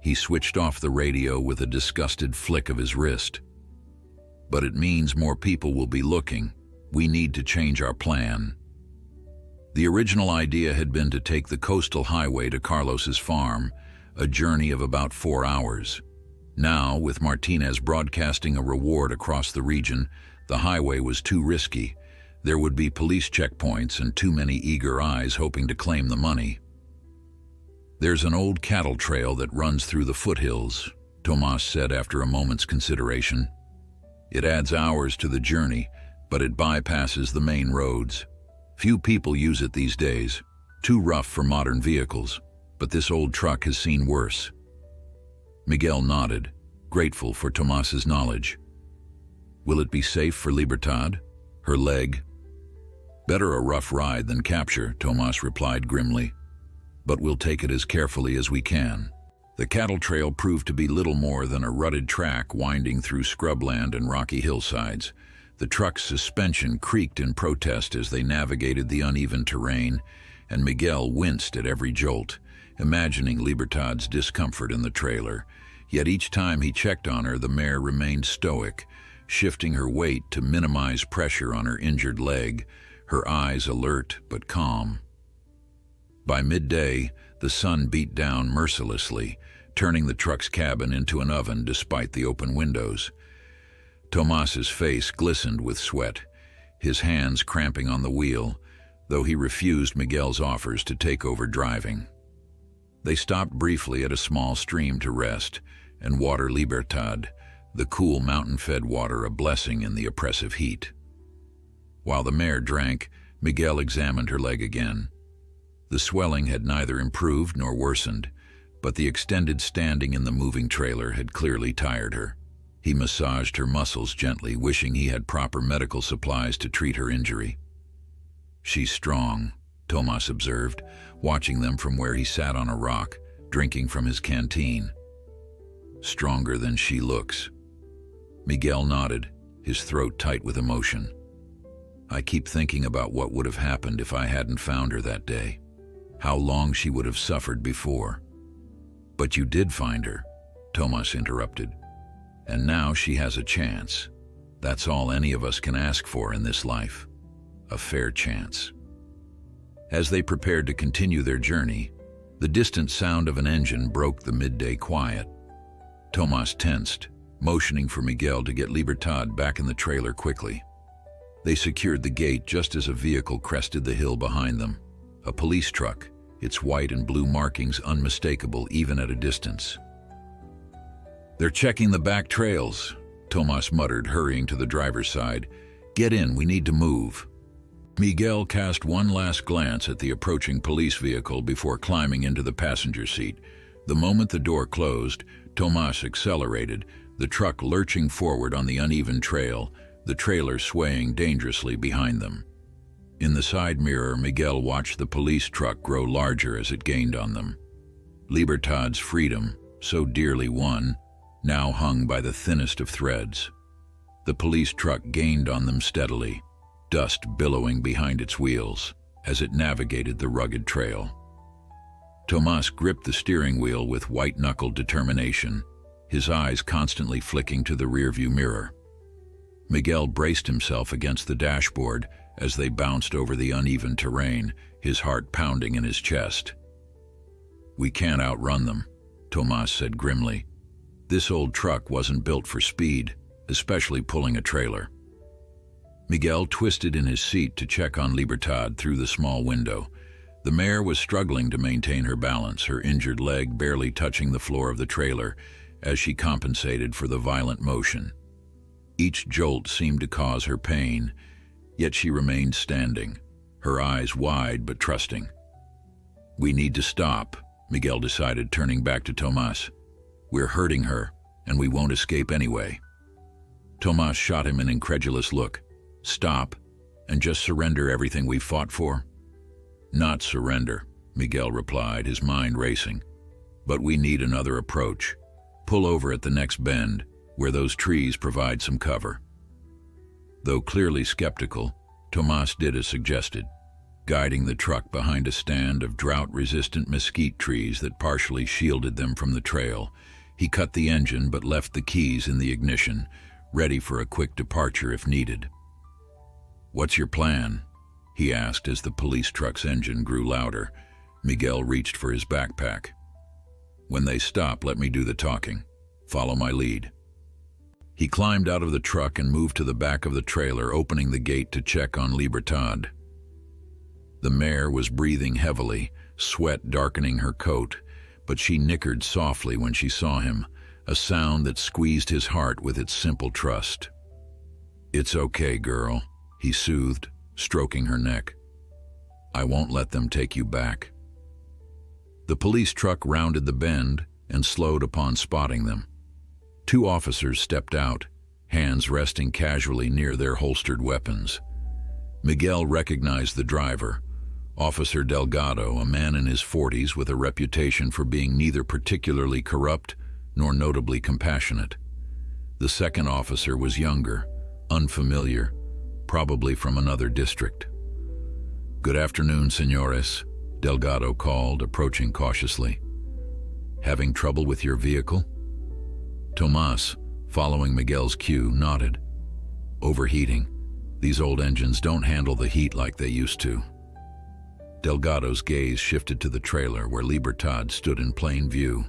He switched off the radio with a disgusted flick of his wrist. "But it means more people will be looking. We need to change our plan." The original idea had been to take the coastal highway to Carlos's farm, a journey of about 4 hours. Now, with Martinez broadcasting a reward across the region, the highway was too risky. There would be police checkpoints and too many eager eyes hoping to claim the money. "There's an old cattle trail that runs through the foothills," Tomas said after a moment's consideration. "It adds hours to the journey, but it bypasses the main roads. Few people use it these days. Too rough for modern vehicles, but this old truck has seen worse." Miguel nodded, grateful for Tomas's knowledge. "Will it be safe for Libertad? Her leg?" "Better a rough ride than capture," Tomas replied grimly. "But we'll take it as carefully as we can." The cattle trail proved to be little more than a rutted track winding through scrubland and rocky hillsides. The truck's suspension creaked in protest as they navigated the uneven terrain, and Miguel winced at every jolt, imagining Libertad's discomfort in the trailer. Yet each time he checked on her, the mare remained stoic, shifting her weight to minimize pressure on her injured leg, her eyes alert but calm. By midday, the sun beat down mercilessly, turning the truck's cabin into an oven despite the open windows. Tomas's face glistened with sweat, his hands cramping on the wheel, though he refused Miguel's offers to take over driving. They stopped briefly at a small stream to rest and water Libertad, the cool mountain-fed water a blessing in the oppressive heat. While the mare drank, Miguel examined her leg again. The swelling had neither improved nor worsened, but the extended standing in the moving trailer had clearly tired her. He massaged her muscles gently, wishing he had proper medical supplies to treat her injury. "She's strong," Tomas observed, watching them from where he sat on a rock, drinking from his canteen. "Stronger than she looks." Miguel nodded, his throat tight with emotion. "I keep thinking about what would have happened if I hadn't found her that day. How long she would have suffered before." "But you did find her," Tomas interrupted. "And now she has a chance. That's all any of us can ask for in this life. A fair chance." As they prepared to continue their journey, The distant sound of an engine broke the midday quiet. Tomas tensed, motioning for Miguel to get Libertad back in the trailer quickly. They secured the gate just as a vehicle crested the hill behind them. A police truck, its white and blue markings unmistakable even at a distance. "They're checking the back trails," Tomas muttered, hurrying to the driver's side. "Get in, we need to move." Miguel cast one last glance at the approaching police vehicle before climbing into the passenger seat. The moment the door closed, Tomas accelerated, the truck lurching forward on the uneven trail, the trailer swaying dangerously behind them. In the side mirror, Miguel watched the police truck grow larger as it gained on them. Libertad's freedom, so dearly won, now hung by the thinnest of threads. The police truck gained on them steadily, dust billowing behind its wheels as it navigated the rugged trail. Tomas gripped the steering wheel with white-knuckled determination, his eyes constantly flicking to the rearview mirror. Miguel braced himself against the dashboard as they bounced over the uneven terrain, his heart pounding in his chest. "We can't outrun them," Tomas said grimly. "This old truck wasn't built for speed, especially pulling a trailer." Miguel twisted in his seat to check on Libertad through the small window. The mare was struggling to maintain her balance, her injured leg barely touching the floor of the trailer as she compensated for the violent motion. Each jolt seemed to cause her pain, yet she remained standing, her eyes wide but trusting. "We need to stop," Miguel decided, turning back to Tomas. "We're hurting her, and we won't escape anyway." Tomas shot him an incredulous look. "Stop, and just surrender everything we fought for?" "Not surrender," Miguel replied, his mind racing. "But we need another approach. Pull over at the next bend, where those trees provide some cover." Though clearly skeptical, Tomas did as suggested, guiding the truck behind a stand of drought-resistant mesquite trees that partially shielded them from the trail. He cut the engine but left the keys in the ignition, ready for a quick departure if needed. "What's your plan?" he asked as the police truck's engine grew louder. Miguel reached for his backpack. "When they stop, let me do the talking. Follow my lead." He climbed out of the truck and moved to the back of the trailer, opening the gate to check on Libertad. The mare was breathing heavily, sweat darkening her coat, but she nickered softly when she saw him, a sound that squeezed his heart with its simple trust. "It's okay, girl," he soothed, stroking her neck. "I won't let them take you back." The police truck rounded the bend and slowed upon spotting them. Two officers stepped out, hands resting casually near their holstered weapons. Miguel recognized the driver, Officer Delgado, a man in his 40s with a reputation for being neither particularly corrupt nor notably compassionate. The second officer was younger, unfamiliar, probably from another district. "Good afternoon, señores," Delgado called, approaching cautiously. "Having trouble with your vehicle?" Tomas, following Miguel's cue, nodded. "Overheating. These old engines don't handle the heat like they used to." Delgado's gaze shifted to the trailer where Libertad stood in plain view.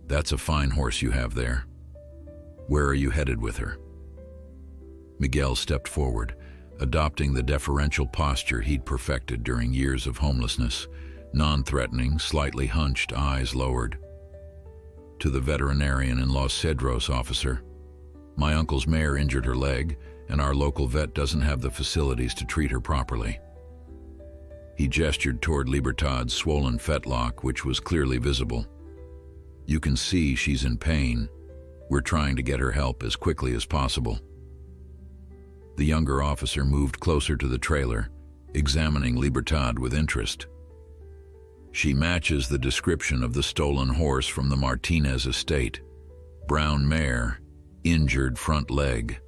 "That's a fine horse you have there. Where are you headed with her?" Miguel stepped forward, adopting the deferential posture he'd perfected during years of homelessness, non-threatening, slightly hunched, eyes lowered. "To the veterinarian in Los Cedros, officer. My uncle's mare injured her leg, and our local vet doesn't have the facilities to treat her properly." He gestured toward Libertad's swollen fetlock, which was clearly visible. "You can see she's in pain. We're trying to get her help as quickly as possible." The younger officer moved closer to the trailer, examining Libertad with interest. "She matches the description of the stolen horse from the Martinez estate. Brown mare, injured front leg."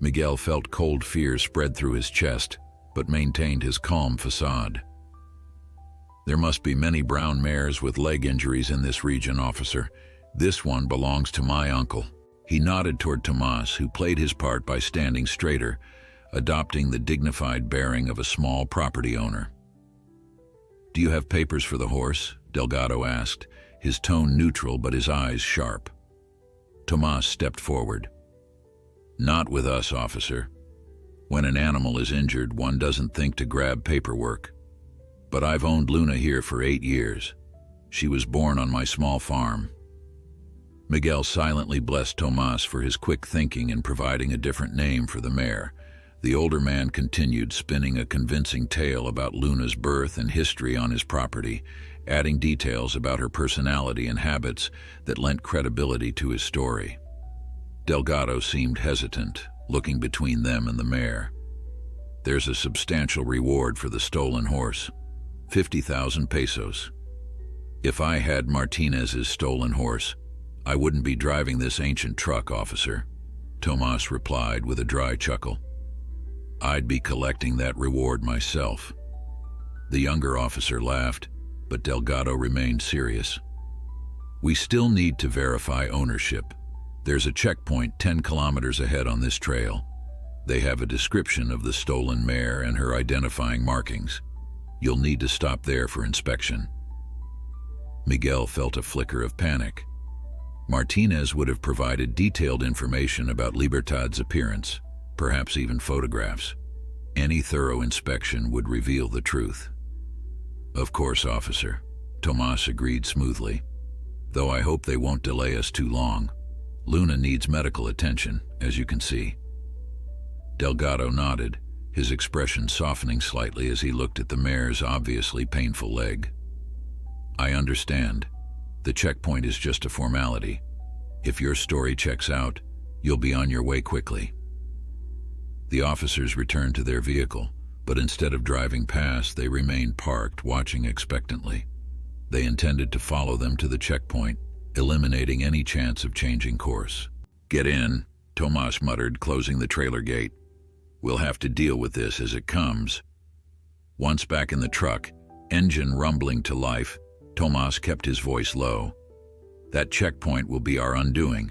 Miguel felt cold fear spread through his chest, but maintained his calm facade. "There must be many brown mares with leg injuries in this region, officer. This one belongs to my uncle." He nodded toward Tomas, who played his part by standing straighter, adopting the dignified bearing of a small property owner. "Do you have papers for the horse?" Delgado asked, his tone neutral but his eyes sharp. Tomas stepped forward. "Not with us, officer. When an animal is injured, one doesn't think to grab paperwork. But I've owned Luna here for 8 years. She was born on my small farm." Miguel silently blessed Tomas for his quick thinking in providing a different name for the mare. The older man continued spinning a convincing tale about Luna's birth and history on his property, adding details about her personality and habits that lent credibility to his story. Delgado seemed hesitant, looking between them and the mare. "There's a substantial reward for the stolen horse. 50,000 pesos. If I had Martinez's stolen horse, I wouldn't be driving this ancient truck, officer," Tomas replied with a dry chuckle. "I'd be collecting that reward myself." The younger officer laughed, but Delgado remained serious. "We still need to verify ownership. There's a checkpoint 10 kilometers ahead on this trail. They have a description of the stolen mare and her identifying markings. You'll need to stop there for inspection." Miguel felt a flicker of panic. Martinez would have provided detailed information about Libertad's appearance, perhaps even photographs. Any thorough inspection would reveal the truth. "Of course, officer," Tomas agreed smoothly. "Though I hope they won't delay us too long. Luna needs medical attention, as you can see." Delgado nodded, his expression softening slightly as he looked at the mare's obviously painful leg. "I understand. The checkpoint is just a formality. If your story checks out, you'll be on your way quickly." The officers returned to their vehicle, but instead of driving past, they remained parked, watching expectantly. They intended to follow them to the checkpoint, eliminating any chance of changing course. "Get in," Tomas muttered, closing the trailer gate. "We'll have to deal with this as it comes." Once back in the truck, engine rumbling to life, Tomas kept his voice low. "That checkpoint will be our undoing.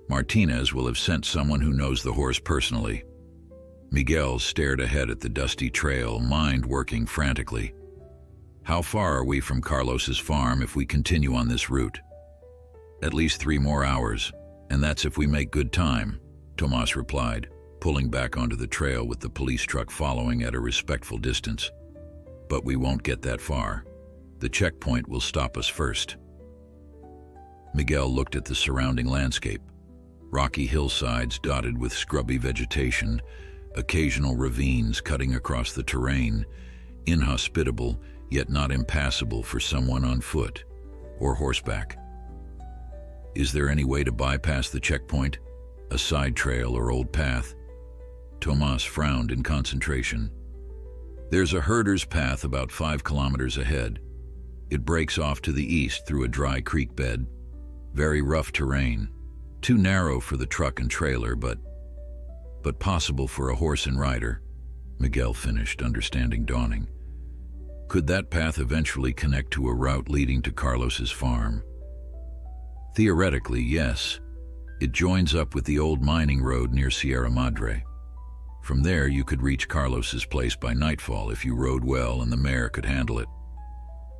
Martinez will have sent someone who knows the horse personally." Miguel stared ahead at the dusty trail, mind working frantically. "How far are we from Carlos's farm if we continue on this route?" "At least 3 more hours, and that's if we make good time," Tomas replied, pulling back onto the trail with the police truck following at a respectful distance. "But we won't get that far. The checkpoint will stop us first." Miguel looked at the surrounding landscape. Rocky hillsides dotted with scrubby vegetation, occasional ravines cutting across the terrain, inhospitable yet not impassable for someone on foot or horseback. "Is there any way to bypass the checkpoint? A side trail or old path?" Tomas frowned in concentration. "There's a herder's path about 5 kilometers ahead. It breaks off to the east through a dry creek bed. Very rough terrain. Too narrow for the truck and trailer, but possible for a horse and rider," Miguel finished, understanding dawning. "Could that path eventually connect to a route leading to Carlos's farm?" "Theoretically, yes. It joins up with the old mining road near Sierra Madre. From there you could reach Carlos's place by nightfall if you rode well and the mare could handle it."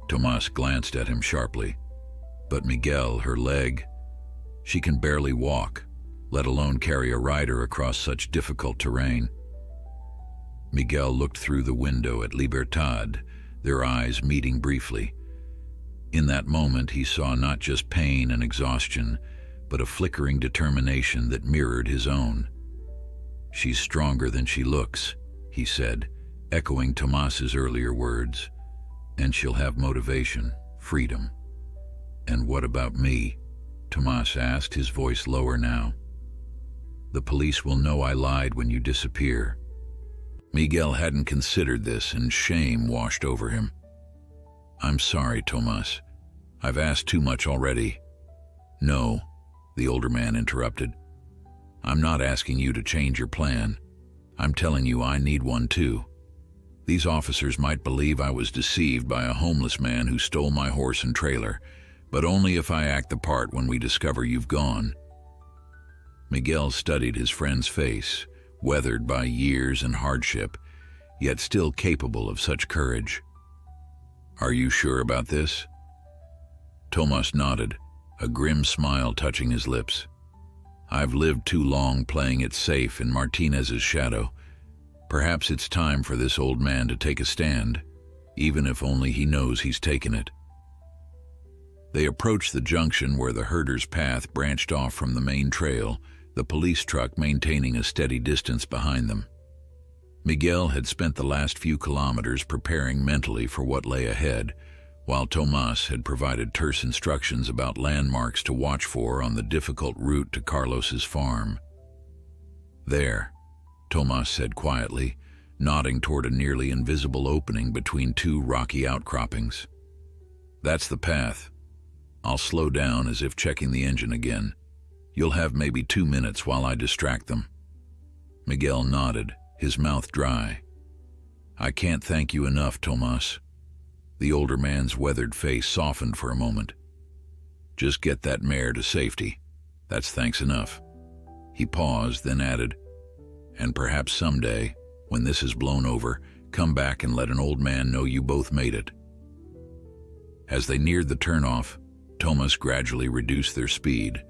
Tomas glanced at him sharply. "But Miguel, her leg, she can barely walk, let alone carry a rider across such difficult terrain." Miguel looked through the window at Libertad, their eyes meeting briefly. In that moment he saw not just pain and exhaustion, but a flickering determination that mirrored his own. "She's stronger than she looks," he said, echoing Tomas's earlier words. "And she'll have motivation, freedom." "And what about me?" Tomas asked, his voice lower now. "The police will know I lied when you disappear." Miguel hadn't considered this, and shame washed over him. "I'm sorry, Tomas. I've asked too much already." "No," the older man interrupted. "I'm not asking you to change your plan. I'm telling you I need one too. These officers might believe I was deceived by a homeless man who stole my horse and trailer, but only if I act the part when we discover you've gone." Miguel studied his friend's face, weathered by years and hardship, yet still capable of such courage. Are you sure about this? Tomas nodded, a grim smile touching his lips. I've lived too long playing it safe in Martinez's shadow. Perhaps it's time for this old man to take a stand, even if only he knows he's taken it. They approached the junction where the herder's path branched off from the main trail, the police truck maintaining a steady distance behind them. Miguel had spent the last few kilometers preparing mentally for what lay ahead, while Tomas had provided terse instructions about landmarks to watch for on the difficult route to Carlos's farm. There, Tomas said quietly, nodding toward a nearly invisible opening between two rocky outcroppings. That's the path. I'll slow down as if checking the engine again. You'll have maybe 2 minutes while I distract them. Miguel nodded, his mouth dry. I can't thank you enough, Tomas. The older man's weathered face softened for a moment. Just get that mare to safety. That's thanks enough. He paused, then added, and perhaps someday, when this is blown over, come back and let an old man know you both made it. As they neared the turnoff, Tomas gradually reduced their speed,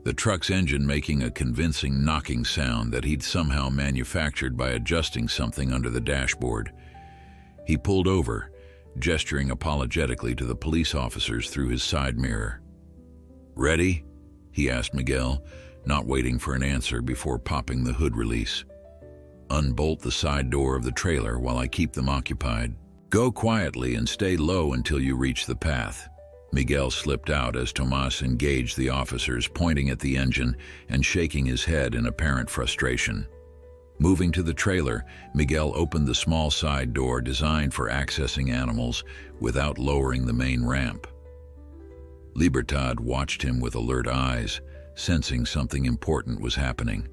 the truck's engine making a convincing knocking sound that he'd somehow manufactured by adjusting something under the dashboard. He pulled over, gesturing apologetically to the police officers through his side mirror. Ready? He asked Miguel, not waiting for an answer before popping the hood release. Unbolt the side door of the trailer while I keep them occupied. Go quietly and stay low until you reach the path. Miguel slipped out as Tomas engaged the officers, pointing at the engine and shaking his head in apparent frustration. Moving to the trailer, Miguel opened the small side door designed for accessing animals without lowering the main ramp. Libertad watched him with alert eyes, sensing something important was happening.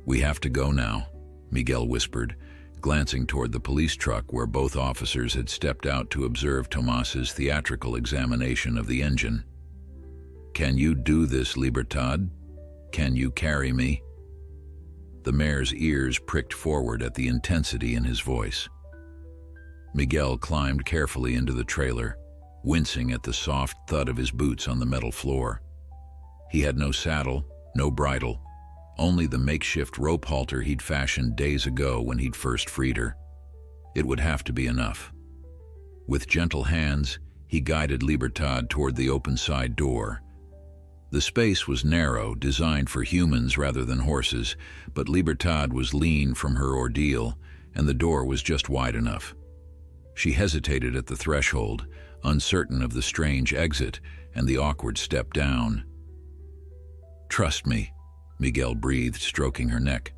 We have to go now, Miguel whispered, glancing toward the police truck where both officers had stepped out to observe Tomas's theatrical examination of the engine. Can you do this, Libertad? Can you carry me? The mare's ears pricked forward at the intensity in his voice. Miguel climbed carefully into the trailer, wincing at the soft thud of his boots on the metal floor. He had no saddle, no bridle, only the makeshift rope halter he'd fashioned days ago when he'd first freed her. It would have to be enough. With gentle hands, he guided Libertad toward the open side door. The space was narrow, designed for humans rather than horses, but Libertad was lean from her ordeal, and the door was just wide enough. She hesitated at the threshold, uncertain of the strange exit and the awkward step down. Trust me, Miguel breathed, stroking her neck.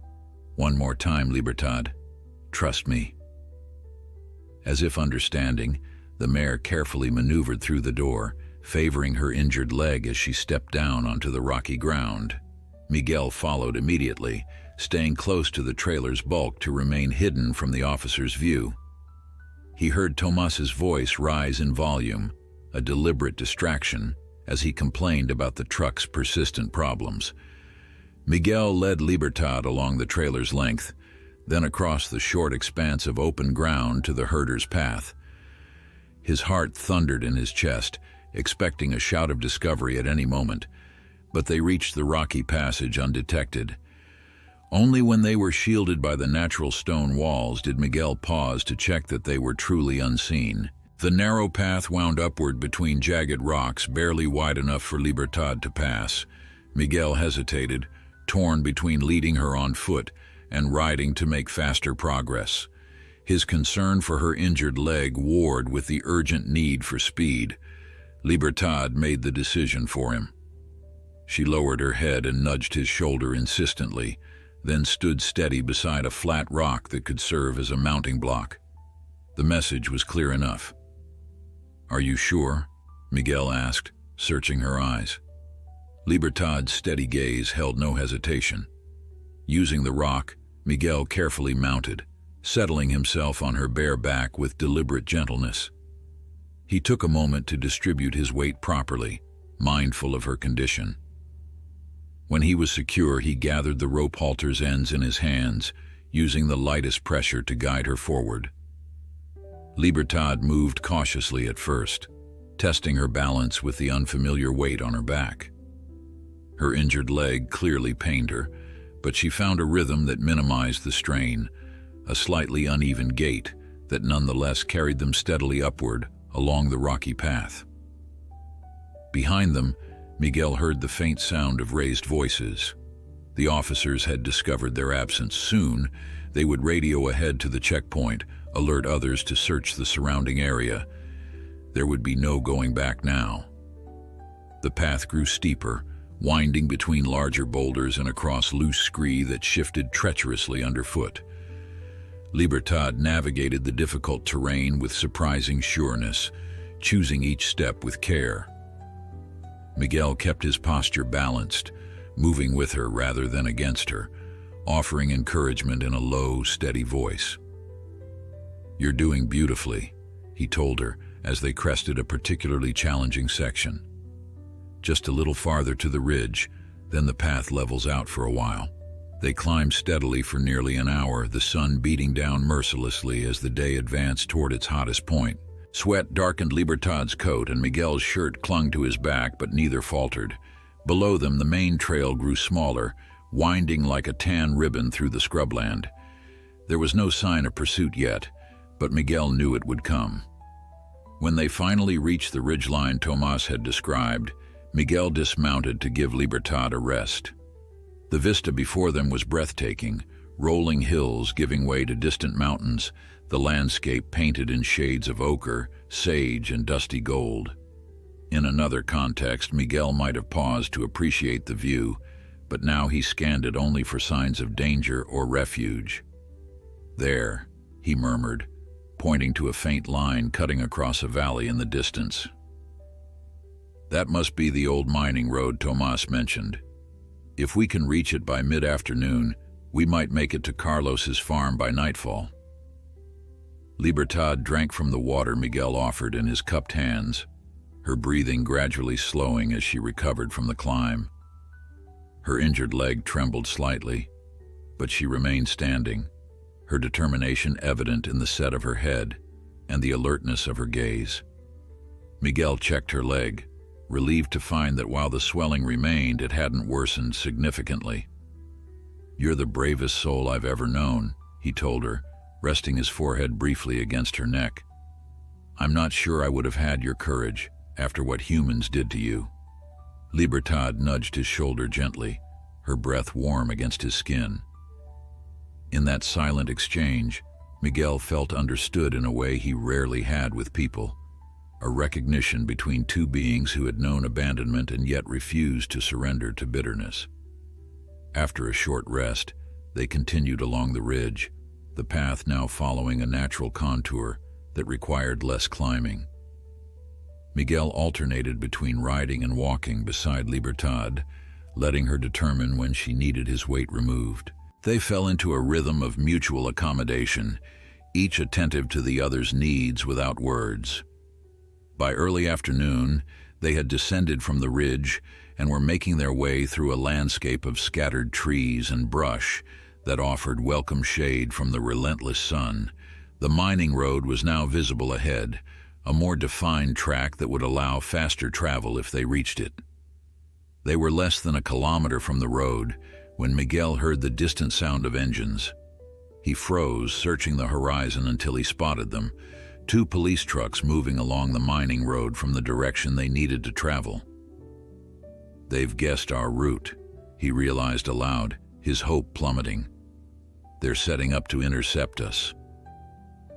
One more time, Libertad. Trust me. As if understanding, the mare carefully maneuvered through the door, favoring her injured leg as she stepped down onto the rocky ground. Miguel followed immediately, staying close to the trailer's bulk to remain hidden from the officer's view. He heard Tomas's voice rise in volume, a deliberate distraction, as he complained about the truck's persistent problems. Miguel led Libertad along the trailer's length, then across the short expanse of open ground to the herder's path. His heart thundered in his chest, expecting a shout of discovery at any moment, but they reached the rocky passage undetected. Only when they were shielded by the natural stone walls did Miguel pause to check that they were truly unseen. The narrow path wound upward between jagged rocks, barely wide enough for Libertad to pass. Miguel hesitated, torn between leading her on foot and riding to make faster progress. His concern for her injured leg warred with the urgent need for speed. Libertad made the decision for him. She lowered her head and nudged his shoulder insistently, then stood steady beside a flat rock that could serve as a mounting block. The message was clear enough. Are you sure? Miguel asked, searching her eyes. Libertad's steady gaze held no hesitation. Using the rock, Miguel carefully mounted, settling himself on her bare back with deliberate gentleness. He took a moment to distribute his weight properly, mindful of her condition. When he was secure, he gathered the rope halter's ends in his hands, using the lightest pressure to guide her forward. Libertad moved cautiously at first, testing her balance with the unfamiliar weight on her back. Her injured leg clearly pained her, but she found a rhythm that minimized the strain, a slightly uneven gait that nonetheless carried them steadily upward along the rocky path. Behind them, Miguel heard the faint sound of raised voices. The officers had discovered their absence. Soon, they would radio ahead to the checkpoint, alert others to search the surrounding area. There would be no going back now. The path grew steeper, winding between larger boulders and across loose scree that shifted treacherously underfoot. Libertad navigated the difficult terrain with surprising sureness, choosing each step with care. Miguel kept his posture balanced, moving with her rather than against her, offering encouragement in a low, steady voice. "You're doing beautifully," he told her as they crested a particularly challenging section. Just a little farther to the ridge, then the path levels out for a while. They climbed steadily for nearly an hour, the sun beating down mercilessly as the day advanced toward its hottest point. Sweat darkened Libertad's coat and Miguel's shirt clung to his back, but neither faltered. Below them, the main trail grew smaller, winding like a tan ribbon through the scrubland. There was no sign of pursuit yet, but Miguel knew it would come. When they finally reached the ridgeline Tomas had described, Miguel dismounted to give Libertad a rest. The vista before them was breathtaking, rolling hills giving way to distant mountains, the landscape painted in shades of ochre, sage, and dusty gold. In another context, Miguel might have paused to appreciate the view, but now he scanned it only for signs of danger or refuge. "There," he murmured, pointing to a faint line cutting across a valley in the distance. "That must be the old mining road Tomas mentioned. If we can reach it by mid-afternoon, we might make it to Carlos's farm by nightfall." Libertad drank from the water Miguel offered in his cupped hands, her breathing gradually slowing as she recovered from the climb. Her injured leg trembled slightly, but she remained standing, her determination evident in the set of her head and the alertness of her gaze. Miguel checked her leg, relieved to find that while the swelling remained, it hadn't worsened significantly. "You're the bravest soul I've ever known," he told her, resting his forehead briefly against her neck. "I'm not sure I would have had your courage after what humans did to you." Libertad nudged his shoulder gently, her breath warm against his skin. In that silent exchange, Miguel felt understood in a way he rarely had with people, a recognition between two beings who had known abandonment and yet refused to surrender to bitterness. After a short rest, they continued along the ridge, the path now following a natural contour that required less climbing. Miguel alternated between riding and walking beside Libertad, letting her determine when she needed his weight removed. They fell into a rhythm of mutual accommodation, each attentive to the other's needs without words. By early afternoon, they had descended from the ridge and were making their way through a landscape of scattered trees and brush that offered welcome shade from the relentless sun. The mining road was now visible ahead, a more defined track that would allow faster travel if they reached it. They were less than a kilometer from the road when Miguel heard the distant sound of engines. He froze, searching the horizon until he spotted them, two police trucks moving along the mining road from the direction they needed to travel. "They've guessed our route," he realized aloud, his hope plummeting. "They're setting up to intercept us."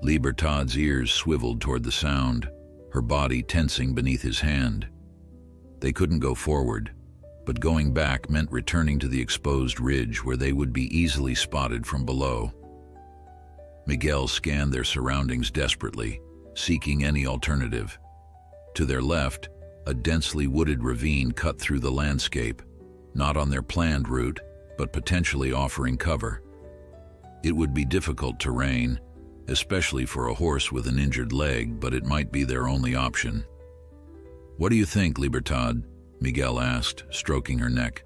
Libertad's ears swiveled toward the sound, her body tensing beneath his hand. They couldn't go forward, but going back meant returning to the exposed ridge where they would be easily spotted from below. Miguel scanned their surroundings desperately, seeking any alternative. To their left, a densely wooded ravine cut through the landscape, not on their planned route, but potentially offering cover. It would be difficult terrain, especially for a horse with an injured leg, but it might be their only option. "What do you think, Libertad?" Miguel asked, stroking her neck.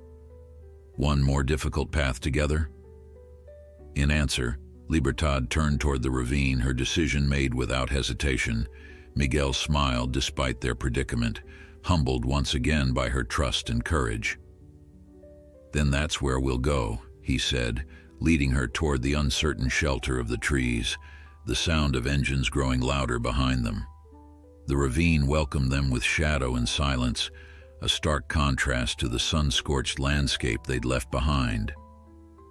"One more difficult path together?" In answer, Libertad turned toward the ravine, her decision made without hesitation. Miguel smiled despite their predicament, humbled once again by her trust and courage. "Then that's where we'll go," he said, leading her toward the uncertain shelter of the trees, the sound of engines growing louder behind them. The ravine welcomed them with shadow and silence, a stark contrast to the sun-scorched landscape they'd left behind.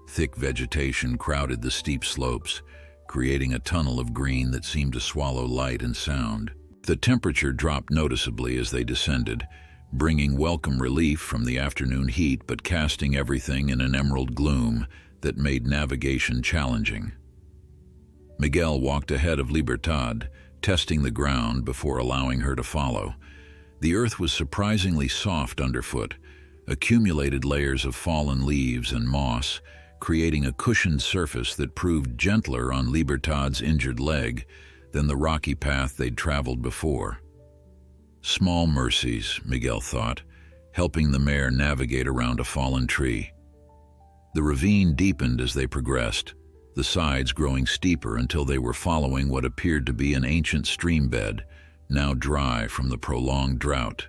Thick vegetation crowded the steep slopes, creating a tunnel of green that seemed to swallow light and sound. The temperature dropped noticeably as they descended, bringing welcome relief from the afternoon heat but casting everything in an emerald gloom that made navigation challenging. Miguel walked ahead of Libertad, testing the ground before allowing her to follow. The earth was surprisingly soft underfoot, accumulated layers of fallen leaves and moss, creating a cushioned surface that proved gentler on Libertad's injured leg than the rocky path they'd traveled before. Small mercies, Miguel thought, helping the mare navigate around a fallen tree. The ravine deepened as they progressed, the sides growing steeper until they were following what appeared to be an ancient stream bed, now dry from the prolonged drought.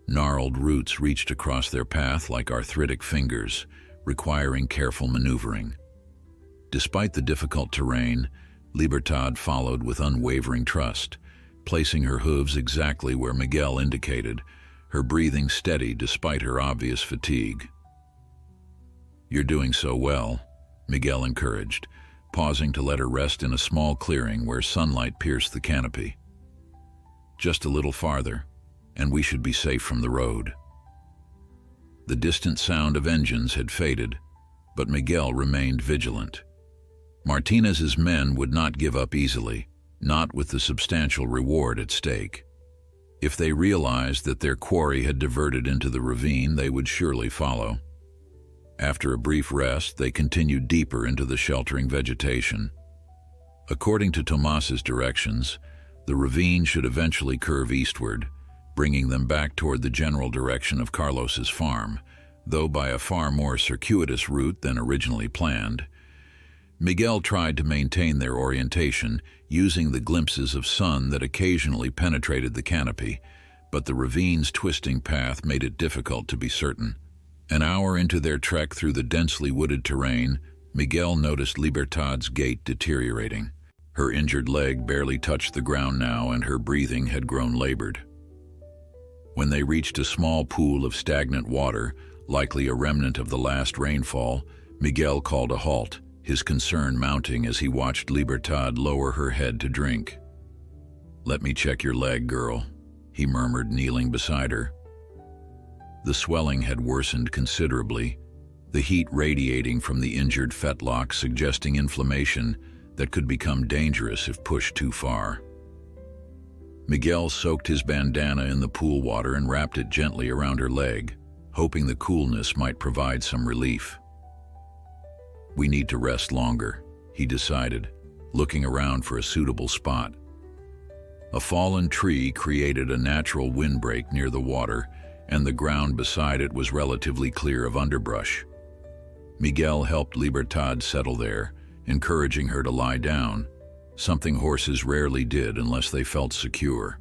Gnarled roots reached across their path like arthritic fingers, requiring careful maneuvering. Despite the difficult terrain, Libertad followed with unwavering trust, placing her hooves exactly where Miguel indicated, her breathing steady despite her obvious fatigue. "You're doing so well," Miguel encouraged, pausing to let her rest in a small clearing where sunlight pierced the canopy. "Just a little farther, and we should be safe from the road." The distant sound of engines had faded, but Miguel remained vigilant. Martinez's men would not give up easily, not with the substantial reward at stake. If they realized that their quarry had diverted into the ravine, they would surely follow. After a brief rest, they continued deeper into the sheltering vegetation. According to Tomas's directions, the ravine should eventually curve eastward, bringing them back toward the general direction of Carlos's farm, though by a far more circuitous route than originally planned. Miguel tried to maintain their orientation, using the glimpses of sun that occasionally penetrated the canopy, but the ravine's twisting path made it difficult to be certain. An hour into their trek through the densely wooded terrain, Miguel noticed Libertad's gait deteriorating. Her injured leg barely touched the ground now, and her breathing had grown labored. When they reached a small pool of stagnant water, likely a remnant of the last rainfall, Miguel called a halt, his concern mounting as he watched Libertad lower her head to drink. "Let me check your leg, girl," he murmured, kneeling beside her. The swelling had worsened considerably, the heat radiating from the injured fetlock suggesting inflammation that could become dangerous if pushed too far. Miguel soaked his bandana in the pool water and wrapped it gently around her leg, hoping the coolness might provide some relief. "We need to rest longer," he decided, looking around for a suitable spot. A fallen tree created a natural windbreak near the water, and the ground beside it was relatively clear of underbrush. Miguel helped Libertad settle there, encouraging her to lie down, something horses rarely did unless they felt secure.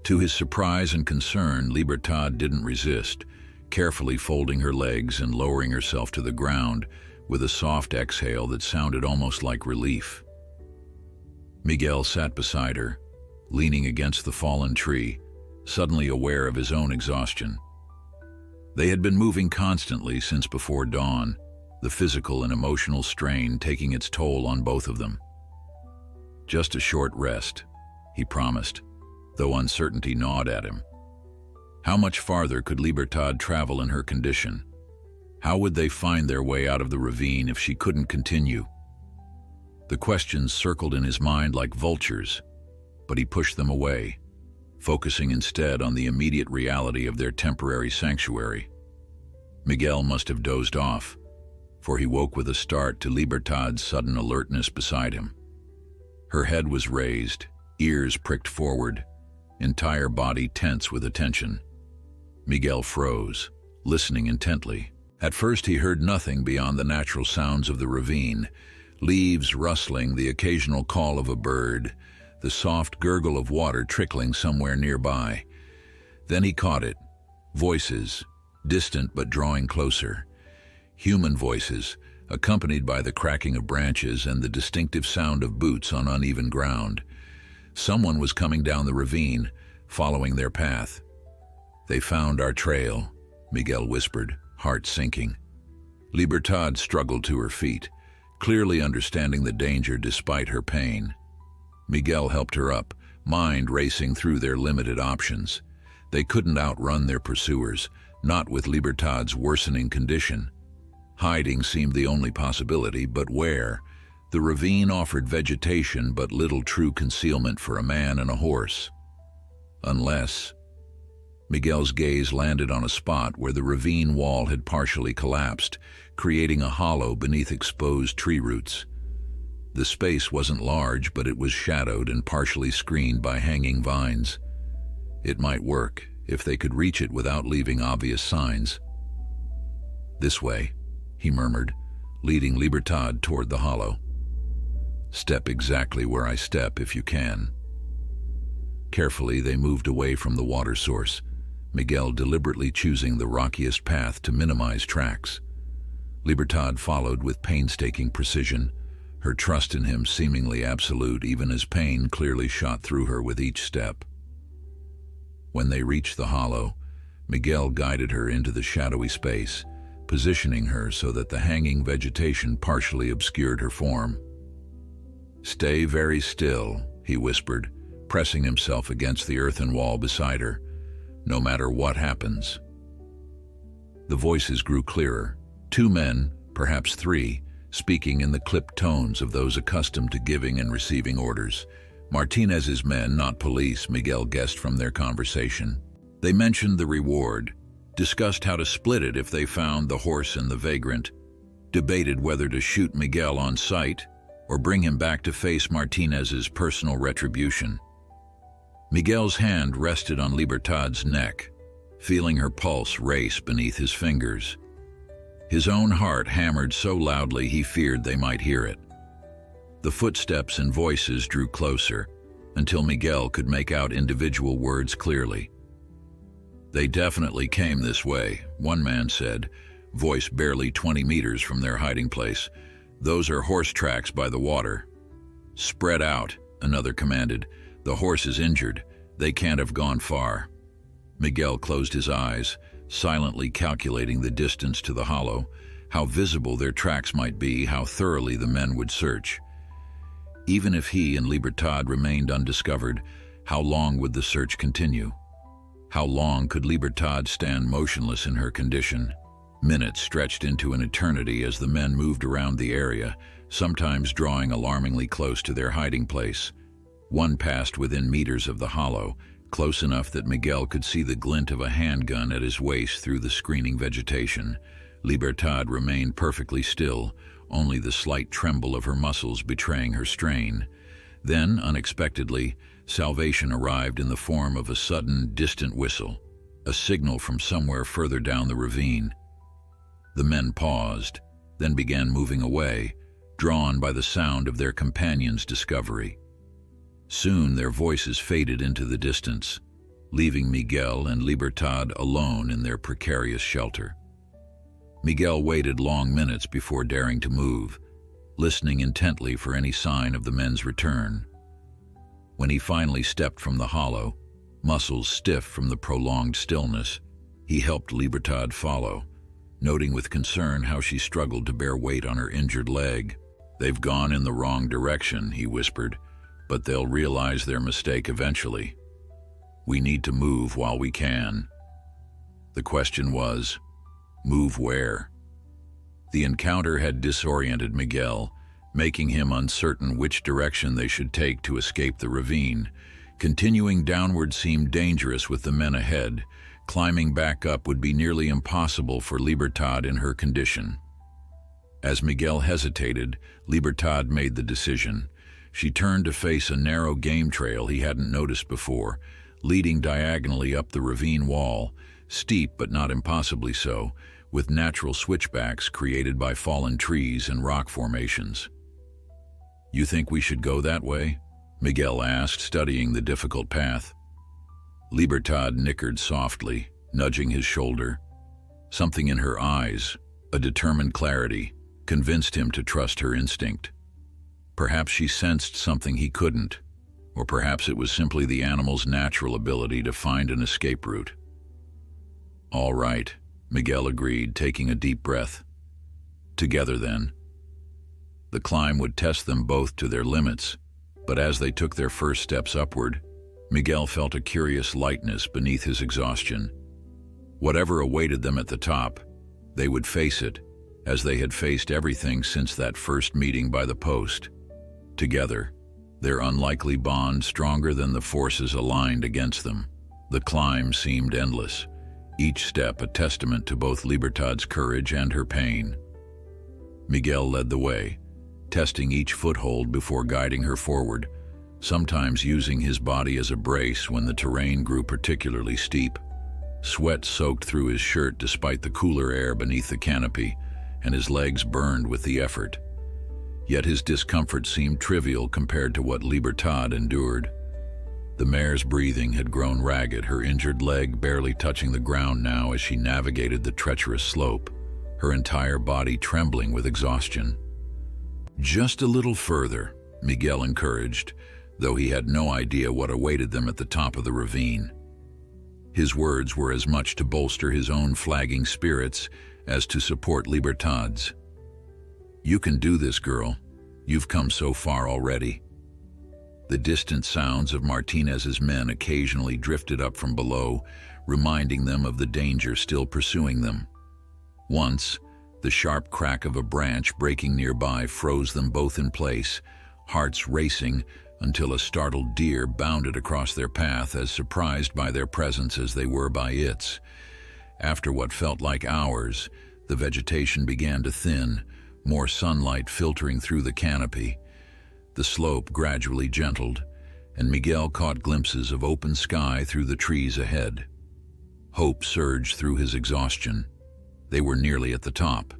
To his surprise and concern, Libertad didn't resist, carefully folding her legs and lowering herself to the ground with a soft exhale that sounded almost like relief. Miguel sat beside her, leaning against the fallen tree, suddenly aware of his own exhaustion. They had been moving constantly since before dawn, the physical and emotional strain taking its toll on both of them. "Just a short rest," he promised, though uncertainty gnawed at him. How much farther could Libertad travel in her condition? How would they find their way out of the ravine if she couldn't continue? The questions circled in his mind like vultures, but he pushed them away, focusing instead on the immediate reality of their temporary sanctuary. Miguel must have dozed off, for he woke with a start to Libertad's sudden alertness beside him. Her head was raised, ears pricked forward, entire body tense with attention. Miguel froze, listening intently. At first he heard nothing beyond the natural sounds of the ravine, Leaves rustling, the occasional call of a bird, the soft gurgle of water trickling somewhere nearby. Then he caught it. Voices, distant but drawing closer. Human voices, accompanied by the cracking of branches and the distinctive sound of boots on uneven ground. Someone was coming down the ravine, following their path. "They found our trail," Miguel whispered, heart sinking. Libertad struggled to her feet, clearly understanding the danger despite her pain. Miguel helped her up, mind racing through their limited options. They couldn't outrun their pursuers, not with Libertad's worsening condition. Hiding seemed the only possibility, but where? The ravine offered vegetation but little true concealment for a man and a horse. Unless... Miguel's gaze landed on a spot where the ravine wall had partially collapsed, creating a hollow beneath exposed tree roots. The space wasn't large, but it was shadowed and partially screened by hanging vines. It might work, if they could reach it without leaving obvious signs. "This way," he murmured, leading Libertad toward the hollow. "Step exactly where I step if you can." Carefully, they moved away from the water source, Miguel deliberately choosing the rockiest path to minimize tracks. Libertad followed with painstaking precision, her trust in him seemingly absolute even as pain clearly shot through her with each step. When they reached the hollow, Miguel guided her into the shadowy space, positioning her so that the hanging vegetation partially obscured her form. "Stay very still," he whispered, pressing himself against the earthen wall beside her. "No matter what happens." The voices grew clearer. 2 men, perhaps 3, speaking in the clipped tones of those accustomed to giving and receiving orders. Martinez's men, not police, Miguel guessed from their conversation. They mentioned the reward, discussed how to split it if they found the horse and the vagrant, debated whether to shoot Miguel on sight or bring him back to face Martinez's personal retribution. Miguel's hand rested on Libertad's neck, feeling her pulse race beneath his fingers. His own heart hammered so loudly he feared they might hear it. The footsteps and voices drew closer, until Miguel could make out individual words clearly. "They definitely came this way," one man said, voice barely 20 meters from their hiding place. "Those are horse tracks by the water." "Spread out," another commanded. "The horse is injured. They can't have gone far." Miguel closed his eyes, silently calculating the distance to the hollow, how visible their tracks might be, how thoroughly the men would search. Even if he and Libertad remained undiscovered, how long would the search continue? How long could Libertad stand motionless in her condition? Minutes stretched into an eternity as the men moved around the area, sometimes drawing alarmingly close to their hiding place. One passed within meters of the hollow, close enough that Miguel could see the glint of a handgun at his waist through the screening vegetation. Libertad remained perfectly still, only the slight tremble of her muscles betraying her strain. Then, unexpectedly, salvation arrived in the form of a sudden, distant whistle, a signal from somewhere further down the ravine. The men paused, then began moving away, drawn by the sound of their companions' discovery. Soon their voices faded into the distance, leaving Miguel and Libertad alone in their precarious shelter. Miguel waited long minutes before daring to move, listening intently for any sign of the men's return. When he finally stepped from the hollow, muscles stiff from the prolonged stillness, he helped Libertad follow, noting with concern how she struggled to bear weight on her injured leg. "They've gone in the wrong direction," he whispered, "but they'll realize their mistake eventually. We need to move while we can." The question was, move where? The encounter had disoriented Miguel, making him uncertain which direction they should take to escape the ravine. Continuing downward seemed dangerous with the men ahead. Climbing back up would be nearly impossible for Libertad in her condition. As Miguel hesitated, Libertad made the decision. She turned to face a narrow game trail he hadn't noticed before, leading diagonally up the ravine wall, steep but not impossibly so, with natural switchbacks created by fallen trees and rock formations. "You think we should go that way?" Miguel asked, studying the difficult path. Libertad nickered softly, nudging his shoulder. Something in her eyes, a determined clarity, convinced him to trust her instinct. Perhaps she sensed something he couldn't, or perhaps it was simply the animal's natural ability to find an escape route. "All right," Miguel agreed, taking a deep breath. "Together then." The climb would test them both to their limits, but as they took their first steps upward, Miguel felt a curious lightness beneath his exhaustion. Whatever awaited them at the top, they would face it, as they had faced everything since that first meeting by the post. Together, their unlikely bond stronger than the forces aligned against them. The climb seemed endless, each step a testament to both Libertad's courage and her pain. Miguel led the way, testing each foothold before guiding her forward, sometimes using his body as a brace when the terrain grew particularly steep. Sweat soaked through his shirt despite the cooler air beneath the canopy, and his legs burned with the effort. Yet his discomfort seemed trivial compared to what Libertad endured. The mare's breathing had grown ragged, her injured leg barely touching the ground now as she navigated the treacherous slope, her entire body trembling with exhaustion. "Just a little further," Miguel encouraged, though he had no idea what awaited them at the top of the ravine. His words were as much to bolster his own flagging spirits as to support Libertad's. "You can do this, girl. You've come so far already." The distant sounds of Martinez's men occasionally drifted up from below, reminding them of the danger still pursuing them. Once, the sharp crack of a branch breaking nearby froze them both in place, hearts racing until a startled deer bounded across their path, as surprised by their presence as they were by its. After what felt like hours, the vegetation began to thin, more sunlight filtering through the canopy. The slope gradually gentled, and Miguel caught glimpses of open sky through the trees ahead. Hope surged through his exhaustion. They were nearly at the top.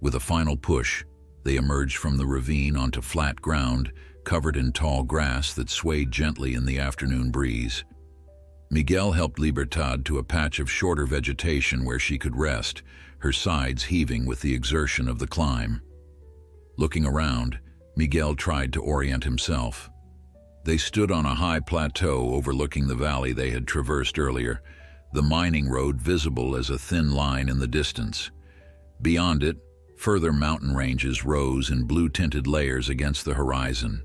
With a final push, they emerged from the ravine onto flat ground, covered in tall grass that swayed gently in the afternoon breeze. Miguel helped Libertad to a patch of shorter vegetation where she could rest, her sides heaving with the exertion of the climb. Looking around, Miguel tried to orient himself. They stood on a high plateau overlooking the valley they had traversed earlier, the mining road visible as a thin line in the distance. Beyond it, further mountain ranges rose in blue-tinted layers against the horizon.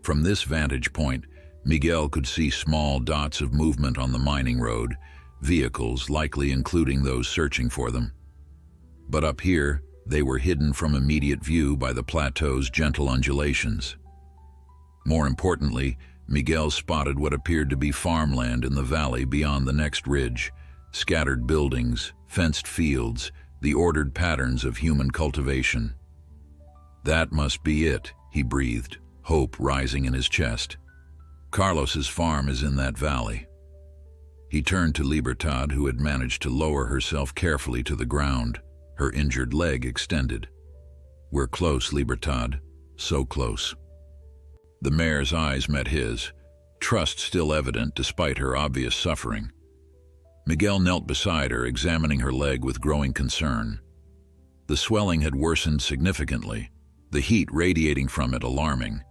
From this vantage point, Miguel could see small dots of movement on the mining road, vehicles likely including those searching for them. But up here, they were hidden from immediate view by the plateau's gentle undulations. More importantly, Miguel spotted what appeared to be farmland in the valley beyond the next ridge, scattered buildings, fenced fields, the ordered patterns of human cultivation. "That must be it," he breathed, hope rising in his chest. "Carlos's farm is in that valley." He turned to Libertad, who had managed to lower herself carefully to the ground, her injured leg extended. "We're close, Libertad, so close." The mare's eyes met his, trust still evident despite her obvious suffering. Miguel knelt beside her, examining her leg with growing concern. The swelling had worsened significantly, the heat radiating from it alarming.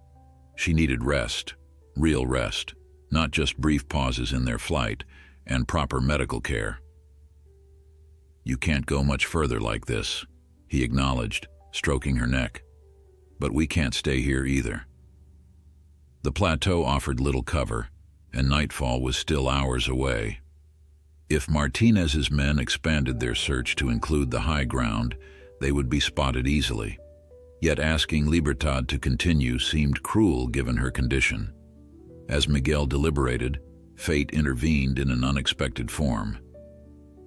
She needed rest, real rest, not just brief pauses in their flight, and proper medical care. "You can't go much further like this," he acknowledged, stroking her neck. "But we can't stay here either." The plateau offered little cover, and nightfall was still hours away. If Martinez's men expanded their search to include the high ground, they would be spotted easily. Yet asking Libertad to continue seemed cruel given her condition. As Miguel deliberated, fate intervened in an unexpected form.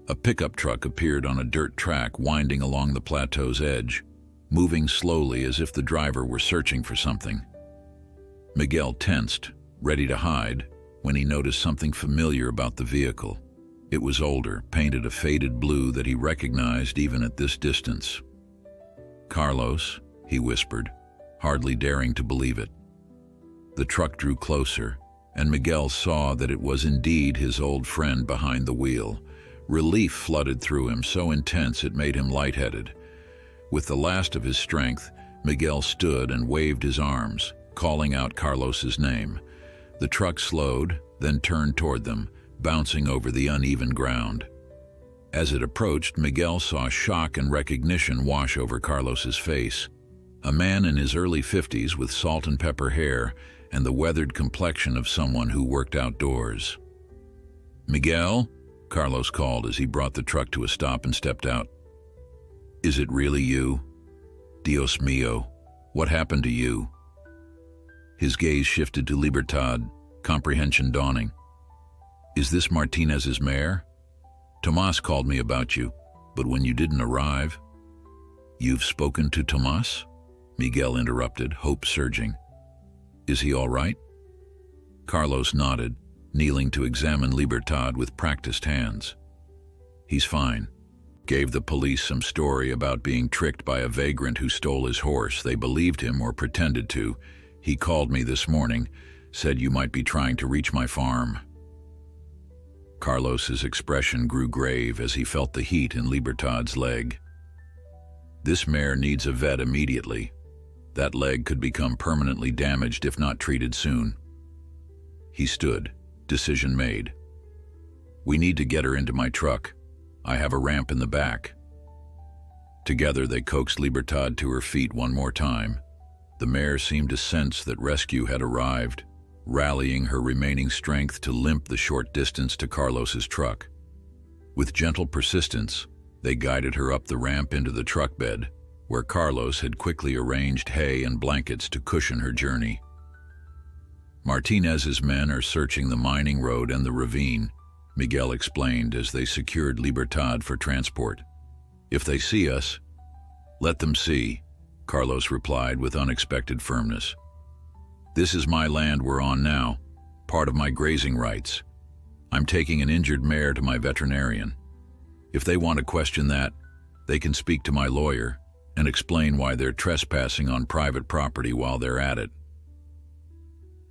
A pickup truck appeared on a dirt track winding along the plateau's edge, moving slowly as if the driver were searching for something. Miguel tensed, ready to hide, when he noticed something familiar about the vehicle. It was older, painted a faded blue that he recognized even at this distance. "Carlos," he whispered, hardly daring to believe it. The truck drew closer, and Miguel saw that it was indeed his old friend behind the wheel. Relief flooded through him, so intense it made him lightheaded. With the last of his strength, Miguel stood and waved his arms, calling out Carlos's name. The truck slowed, then turned toward them, bouncing over the uneven ground. As it approached, Miguel saw shock and recognition wash over Carlos's face. A man in his early 50s with salt and pepper hair and the weathered complexion of someone who worked outdoors. "Miguel?" Carlos called as he brought the truck to a stop and stepped out. "Is it really you? Dios mío, what happened to you?" His gaze shifted to Libertad, comprehension dawning. "Is this Martinez's mare? Tomas called me about you, but when you didn't arrive—" "You've spoken to Tomas?" Miguel interrupted, hope surging. "Is he all right?" Carlos nodded, kneeling to examine Libertad with practiced hands. "He's fine." Gave the police some story about being tricked by a vagrant who stole his horse. They believed him or pretended to. He called me this morning, said you might be trying to reach my farm. Carlos's expression grew grave as he felt the heat in Libertad's leg. "This mare needs a vet immediately. That leg could become permanently damaged if not treated soon." He stood, decision made. "We need to get her into my truck. I have a ramp in the back." Together they coaxed Libertad to her feet one more time. The mare seemed to sense that rescue had arrived, rallying her remaining strength to limp the short distance to Carlos's truck. With gentle persistence, they guided her up the ramp into the truck bed, where Carlos had quickly arranged hay and blankets to cushion her journey. "Martinez's men are searching the mining road and the ravine," Miguel explained as they secured Libertad for transport. "If they see us, let them see," Carlos replied with unexpected firmness. "This is my land we're on now, part of my grazing rights. I'm taking an injured mare to my veterinarian. If they want to question that, they can speak to my lawyer and explain why they're trespassing on private property while they're at it."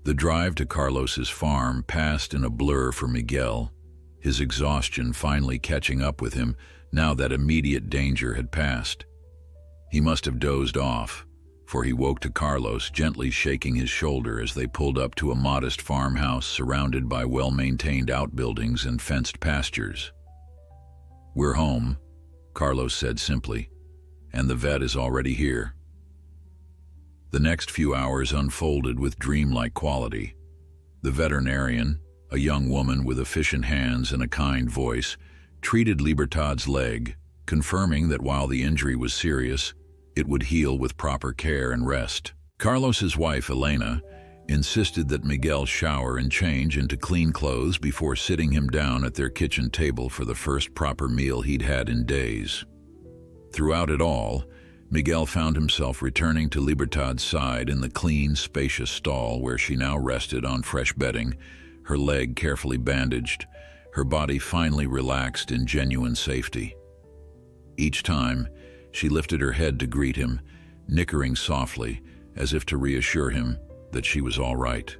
The drive to Carlos's farm passed in a blur for Miguel, his exhaustion finally catching up with him now that immediate danger had passed. He must have dozed off, for he woke to Carlos gently shaking his shoulder as they pulled up to a modest farmhouse surrounded by well-maintained outbuildings and fenced pastures. "We're home," Carlos said simply, "and the vet is already here." The next few hours unfolded with dreamlike quality. The veterinarian, a young woman with efficient hands and a kind voice, treated Libertad's leg, confirming that while the injury was serious, it would heal with proper care and rest. Carlos's wife, Elena, insisted that Miguel shower and change into clean clothes before sitting him down at their kitchen table for the first proper meal he'd had in days. Throughout it all, Miguel found himself returning to Libertad's side in the clean, spacious stall where she now rested on fresh bedding, her leg carefully bandaged, her body finally relaxed in genuine safety. Each time, she lifted her head to greet him, nickering softly, as if to reassure him that she was all right.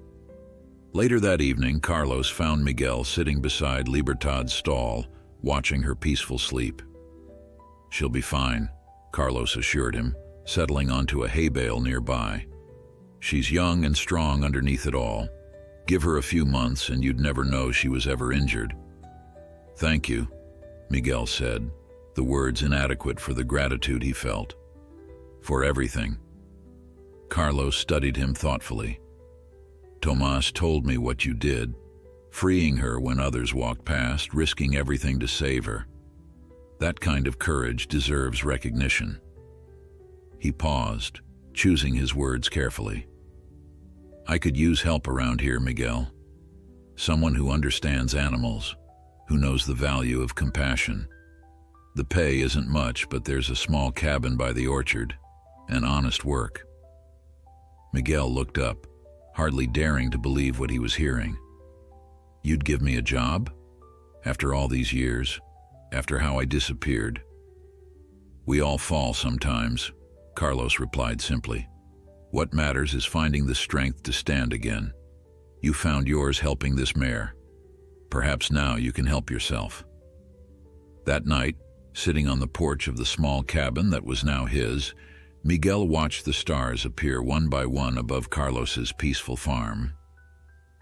Later that evening, Carlos found Miguel sitting beside Libertad's stall, watching her peaceful sleep. "She'll be fine," Carlos assured him, settling onto a hay bale nearby. "She's young and strong underneath it all. Give her a few months and you'd never know she was ever injured." "Thank you," Miguel said, the words inadequate for the gratitude he felt. "For everything." Carlos studied him thoughtfully. "Tomas told me what you did, freeing her when others walked past, risking everything to save her. That kind of courage deserves recognition." He paused, choosing his words carefully. "I could use help around here, Miguel. Someone who understands animals, who knows the value of compassion. The pay isn't much, but there's a small cabin by the orchard, and honest work." Miguel looked up, hardly daring to believe what he was hearing. "You'd give me a job? After all these years? After how I disappeared?" "We all fall sometimes," Carlos replied simply. What matters is finding the strength to stand again. You found yours helping this mare. Perhaps now you can help yourself. That night, sitting on the porch of the small cabin that was now his, Miguel watched the stars appear one by one above Carlos's peaceful farm.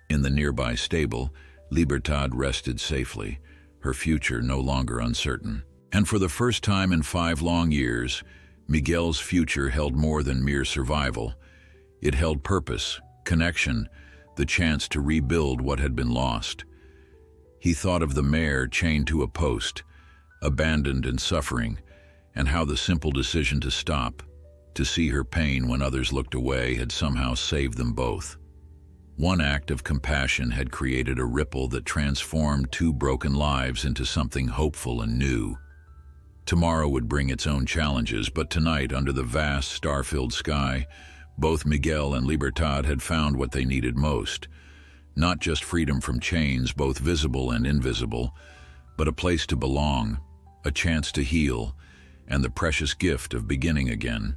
In the nearby stable, Libertad rested safely, her future no longer uncertain. And for the first time in 5 long years, Miguel's future held more than mere survival. It held purpose, connection, the chance to rebuild what had been lost. He thought of the mare chained to a post, abandoned and suffering, and how the simple decision to stop, to see her pain when others looked away, had somehow saved them both. One act of compassion had created a ripple that transformed 2 broken lives into something hopeful and new. Tomorrow would bring its own challenges, but tonight, under the vast, star-filled sky, both Miguel and Libertad had found what they needed most. Not just freedom from chains, both visible and invisible, but a place to belong, a chance to heal, and the precious gift of beginning again.